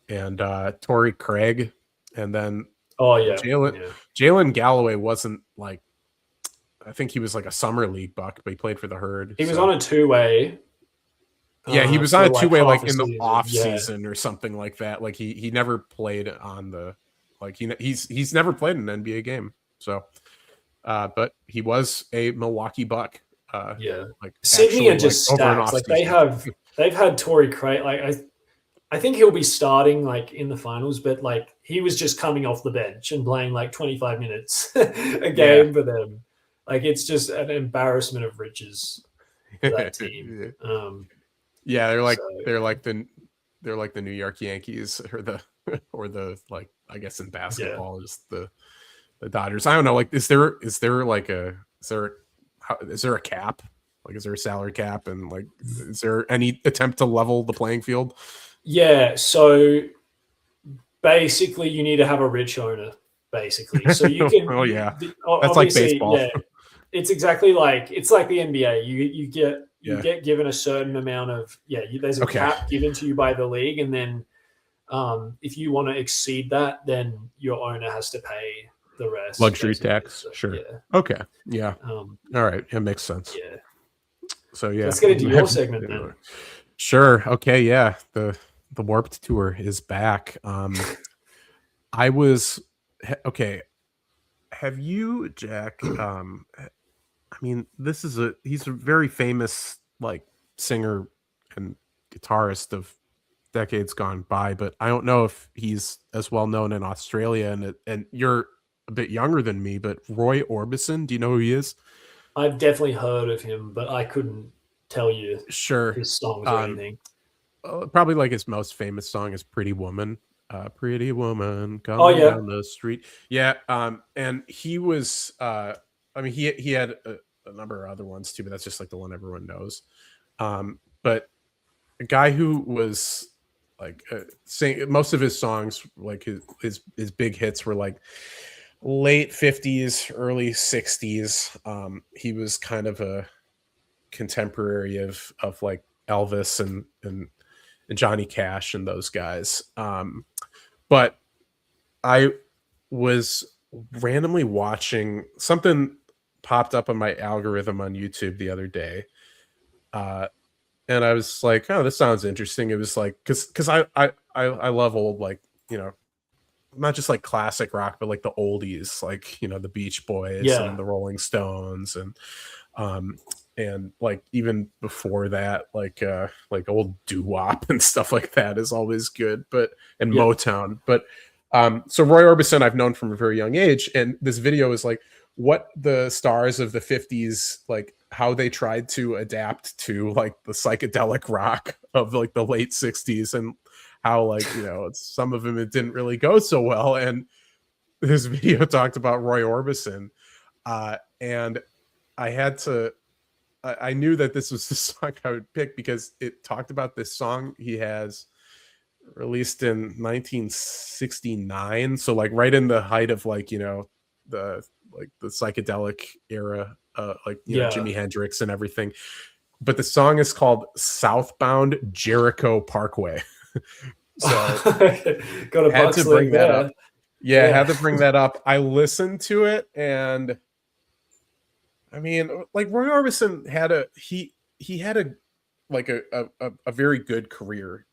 and Torrey Craig, and then Jalen Galloway wasn't like, I think he was like a summer league Buck, but he played for the Herd. He was on a two-way. Yeah, he was on a two-way like in the off season or something like that. Like he never played on the, like he's never played an NBA game. So, but he was a Milwaukee Buck. Like Sydney are just stacked. Like they've had Torrey Craig. Like I think he'll be starting like in the finals, but like he was just coming off the bench and playing like 25 minutes a game for them. Like it's just an embarrassment of riches for that team. They're like the New York Yankees or the like, I guess in basketball just the Dodgers. I don't know. Like, is there a cap? Like, is there a salary cap, and like, is there any attempt to level the playing field? Yeah. So basically, you need to have a rich owner. Basically, so you can. That's like baseball. Yeah, it's exactly like the NBA. You get given a certain amount of there's a cap given to you by the league, and then if you want to exceed that, then your owner has to pay the rest. Luxury tax, so, sure. Yeah. Okay. Yeah. All right. It makes sense. Yeah. So yeah, let's get into your segment then. Sure. Okay. Yeah. The Warped Tour is back. I was okay. Have you, Jack? I mean, he's a very famous like singer and guitarist of decades gone by, but I don't know if he's as well known in Australia. And you're a bit younger than me, but Roy Orbison, do you know who he is? I've definitely heard of him, but I couldn't tell you Sure. his songs or anything. Probably like his most famous song is Pretty Woman. Pretty woman Oh coming yeah, down the street. Yeah. And he was I mean he had a number of other ones too, but that's just like the one everyone knows. But a guy who was like saying most of his songs, like his big hits were like late 50s, early 60s. He was kind of a contemporary of like Elvis and Johnny Cash and those guys. But I was randomly watching something popped up on my algorithm on YouTube the other day. And I was like, oh, this sounds interesting. It was like, cause I love old, like, you know, not just like classic rock, but like the oldies, like, you know, the Beach Boys and the Rolling Stones and like even before that, like old doo-wop and stuff like that is always good, but and Motown. But so Roy Orbison I've known from a very young age, and this video is like what the stars of the 50s, like how they tried to adapt to like the psychedelic rock of like the late 60s, and how, like, you know, some of them it didn't really go so well. And this video talked about Roy Orbison, and I had to I knew that this was the song I would pick because it talked about this song he has released in 1969. So like right in the height of, like, you know, the psychedelic era, like, you know, Jimi Hendrix and everything. But the song is called Southbound Jericho Parkway. So got a had to bring that up. Yeah, had to bring that up. I listened to it, and I mean, like Roy Orbison had he had a very good career.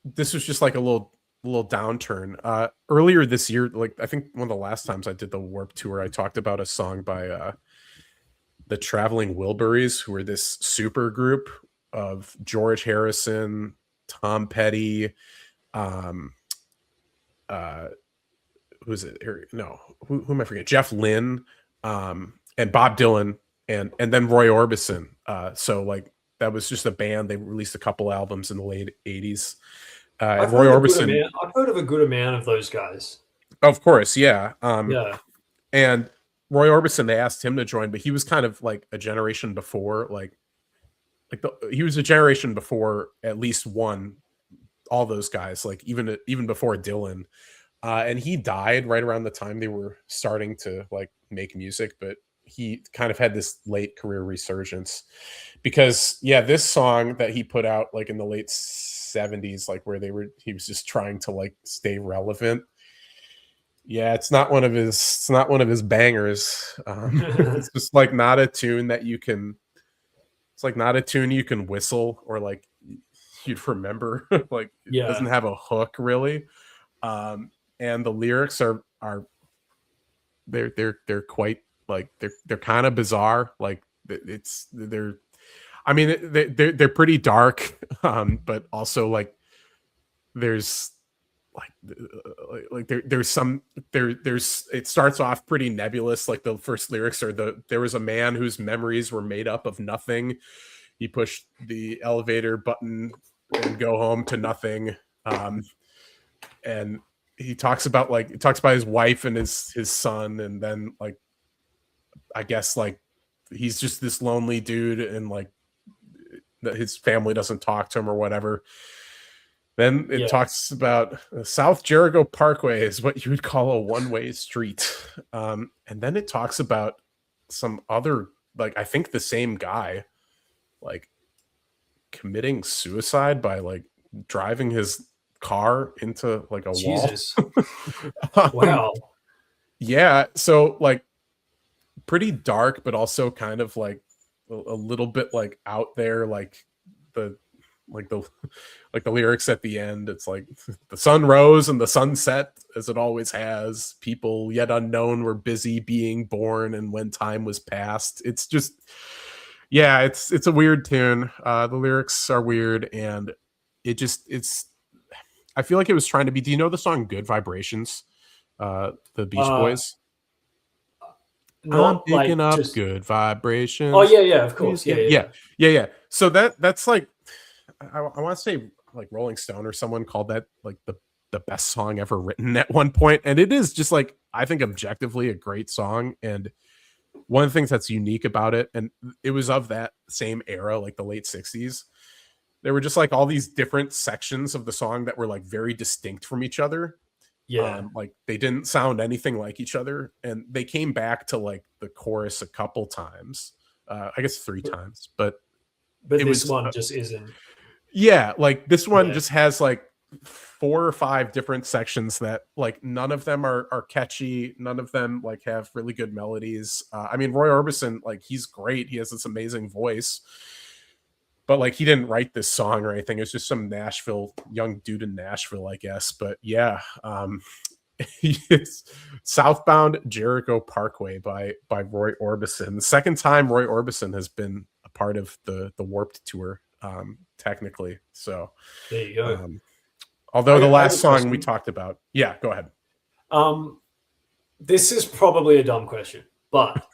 This was just like a little downturn. Earlier this year, like I think one of the last times I did the Warped Tour, I talked about a song by the Traveling Wilburys, who were this super group of George Harrison, Tom Petty, who's it? No, who am I forgetting? Jeff Lynne, and Bob Dylan, and then Roy Orbison. So like that was just a band. They released a couple albums in the late 80s. And Roy Orbison. I've heard of a good amount of those guys. Of course, yeah. And Roy Orbison, they asked him to join, but he was kind of like a generation before, he was a generation before at least one, all those guys, like even before Dylan. And he died right around the time they were starting to like make music, but he kind of had this late career resurgence because this song that he put out like in the late 70s, like where he was just trying to like stay relevant. Yeah, it's not one of his bangers. It's just like not a tune that you can. It's like not a tune you can whistle or like you'd remember. Like it doesn't have a hook really, and the lyrics are they're quite like they're kind of bizarre. Like they're pretty dark, but also like there's it starts off pretty nebulous. Like the first lyrics are there was a man whose memories were made up of nothing. He pushed the elevator button and go home to nothing. And he talks about his wife and his son, and then like I guess like he's just this lonely dude, and like that his family doesn't talk to him or whatever. Then it talks about South Jericho Parkway is what you would call a one-way street. And then it talks about some other, like, I think the same guy, like, committing suicide by, like, driving his car into, like, a Jesus. wall. Wow. Yeah. So, like, pretty dark, but also kind of, like, a little bit, like, out there, like, the lyrics at the end, it's like the sun rose and the sun set as it always has. People yet unknown were busy being born, and when time was past. It's just, it's a weird tune. The lyrics are weird, and I feel like it was trying to be. Do you know the song "Good Vibrations"? The Beach Boys. not I'm picking like up just. good vibrations. Oh yeah, of course, yeah. So that's like, I want to say like Rolling Stone or someone called that like the best song ever written at one point, and it is just like, I think objectively a great song. And one of the things that's unique about it, and it was of that same era, like the late 60s, there were just like all these different sections of the song that were like very distinct from each other. Yeah. Like they didn't sound anything like each other, and they came back to like the chorus a couple times, I guess 3 times, but But it this was one just isn't. yeah, like this one Yeah. just has like 4 or 5 different sections that like none of them are catchy, none of them like have really good melodies. I mean, Roy Orbison, like he's great, he has this amazing voice, but like he didn't write this song or anything. It's just some young dude in Nashville, I guess. But yeah, it's Southbound Jericho Parkway by Roy Orbison. The second time Roy Orbison has been a part of the Warped Tour, technically. So There you go. Although the last song question. we talked about, yeah, go ahead. This is probably a dumb question, but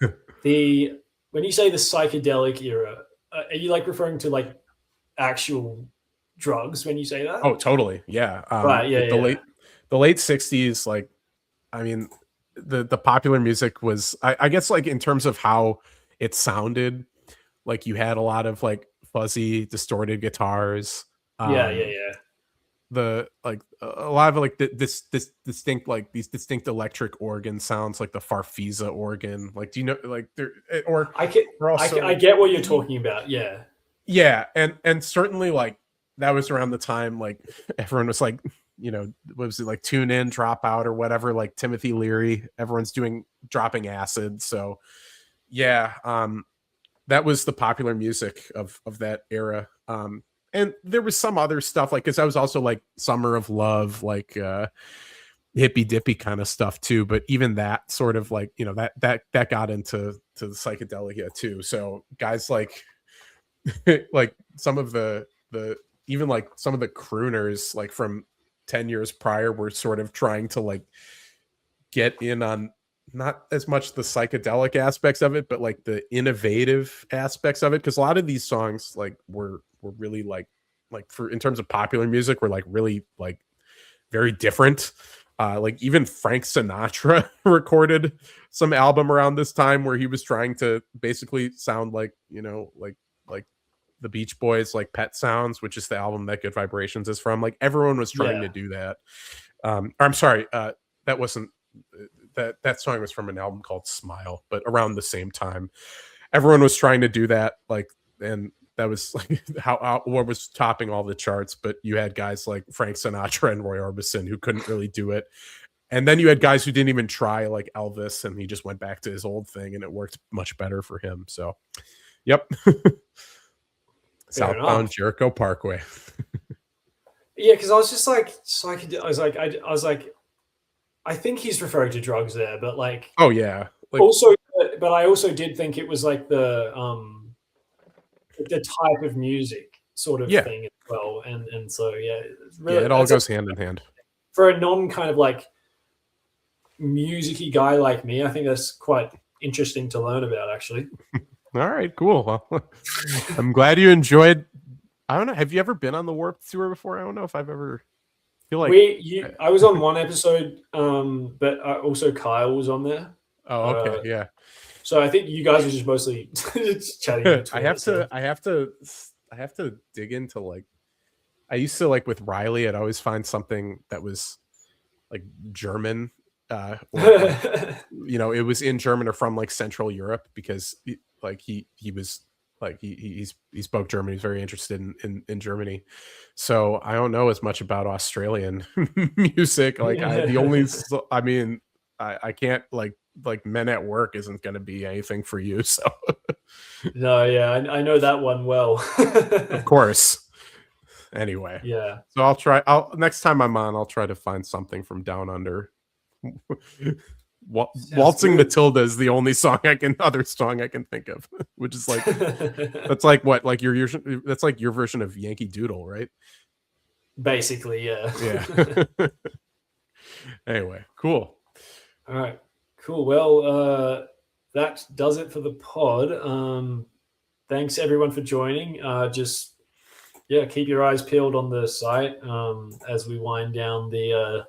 when you say the psychedelic era, are you like referring to like actual drugs when you say that? Oh, totally. Yeah. Right. Yeah. The late 60s, like, I mean, the popular music was, I guess, like in terms of how it sounded, like you had a lot of like fuzzy, distorted guitars. Yeah. The like a lot of like this distinct, like these distinct electric organ sounds, like the Farfisa organ. Like, do you know, like there, or I get what you're talking about. Yeah. Yeah, and certainly like that was around the time like everyone was like, you know, what was it, like Tune In, Drop Out, or whatever, like Timothy Leary, everyone's dropping acid. So yeah, that was the popular music of that era. And there was some other stuff, like, because I was also like Summer of Love, like hippy dippy kind of stuff too. But even that sort of like, you know, that got into the psychedelia too. So guys like like some of the even like some of the crooners like from 10 years prior were sort of trying to like get in on not as much the psychedelic aspects of it, but like the innovative aspects of it, because a lot of these songs like were really like for in terms of popular music were like really like very different. Like even Frank Sinatra recorded some album around this time where he was trying to basically sound like, you know, like the Beach Boys, like Pet Sounds, which is the album that Good Vibrations is from. Like everyone was trying to do that. Or I'm sorry, that wasn't that song was from an album called Smile, but around the same time, everyone was trying to do that. Like, and that was like how what was topping all the charts. But you had guys like Frank Sinatra and Roy Orbison who couldn't really do it. And then you had guys who didn't even try, like Elvis, and he just went back to his old thing, and it worked much better for him. So, yep. Southbound Jericho Parkway. Yeah, because I was just like, I was like, I think he's referring to drugs there, but like, oh yeah, like, also, but I also did think it was like the type of music sort of thing as well, and so yeah, really, yeah, it all goes hand in hand. For a non kind of like musicy guy like me, I think that's quite interesting to learn about, actually. All right, cool. Well, I'm glad you enjoyed. I don't know. Have you ever been on the Warped Tour before? I don't know if I've ever. Feel like I was on one episode, but also Kyle was on there. Oh, okay, yeah. So I think you guys were just mostly just chatting. I have to dig into like. I used to like with Riley. I'd always find something that was like German. Or, you know, it was in German or from like Central Europe, because like he was like he spoke German. He's very interested in Germany. So I don't know as much about Australian music. Like I can't like Men at Work isn't going to be anything for you. So no, yeah, I know that one well. Of course. Anyway, yeah. So next time I'm on, I'll try to find something from Down Under. Waltzing good. Matilda is the only other song I can think of, which is like that's like what, like that's like your version of Yankee Doodle, right? Basically, yeah. Yeah. Anyway, cool. All right, cool. Well, that does it for the pod. Thanks everyone for joining. Keep your eyes peeled on the site as we wind down the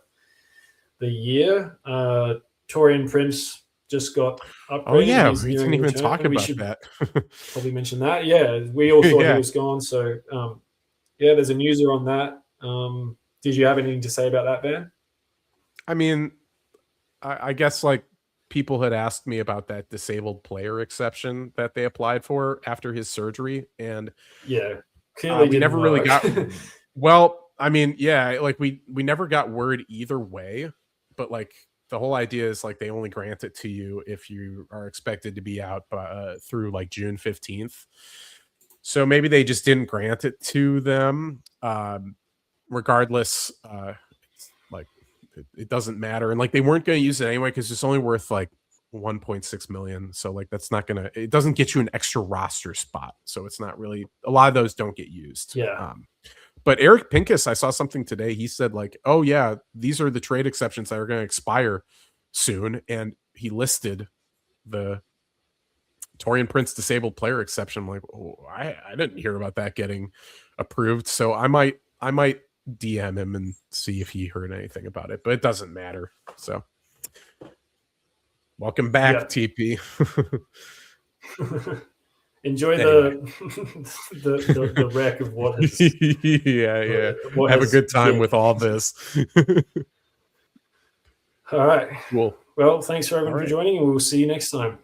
year. Torian Prince just got upgraded. Oh yeah, He's we nearing didn't even return. talk We about should that. probably mention that. Yeah, we all thought Yeah. he was gone. So there's a newser on that. Did you have anything to say about that, Van? I mean, I guess like people had asked me about that disabled player exception that they applied for after his surgery, and clearly we never really work. got. Well, I mean, yeah, like we never got word either way, but like the whole idea is like they only grant it to you if you are expected to be out through like June 15th. So maybe they just didn't grant it to them. Regardless, like it doesn't matter, and like they weren't going to use it anyway because it's only worth like 1.6 million. So like that's not gonna. It doesn't get you an extra roster spot. So it's not really a lot of those don't get used. Yeah. But Eric Pincus, I saw something today. He said like, "Oh yeah, these are the trade exceptions that are going to expire soon," and he listed the Torian Prince disabled player exception. I'm like, oh, I didn't hear about that getting approved. So I might DM him and see if he heard anything about it, but it doesn't matter. So welcome back, TP. Enjoy Anyway. the wreck of what has Have a good time with all this. All right. Cool. Well, thanks for everyone for joining, and we'll see you next time.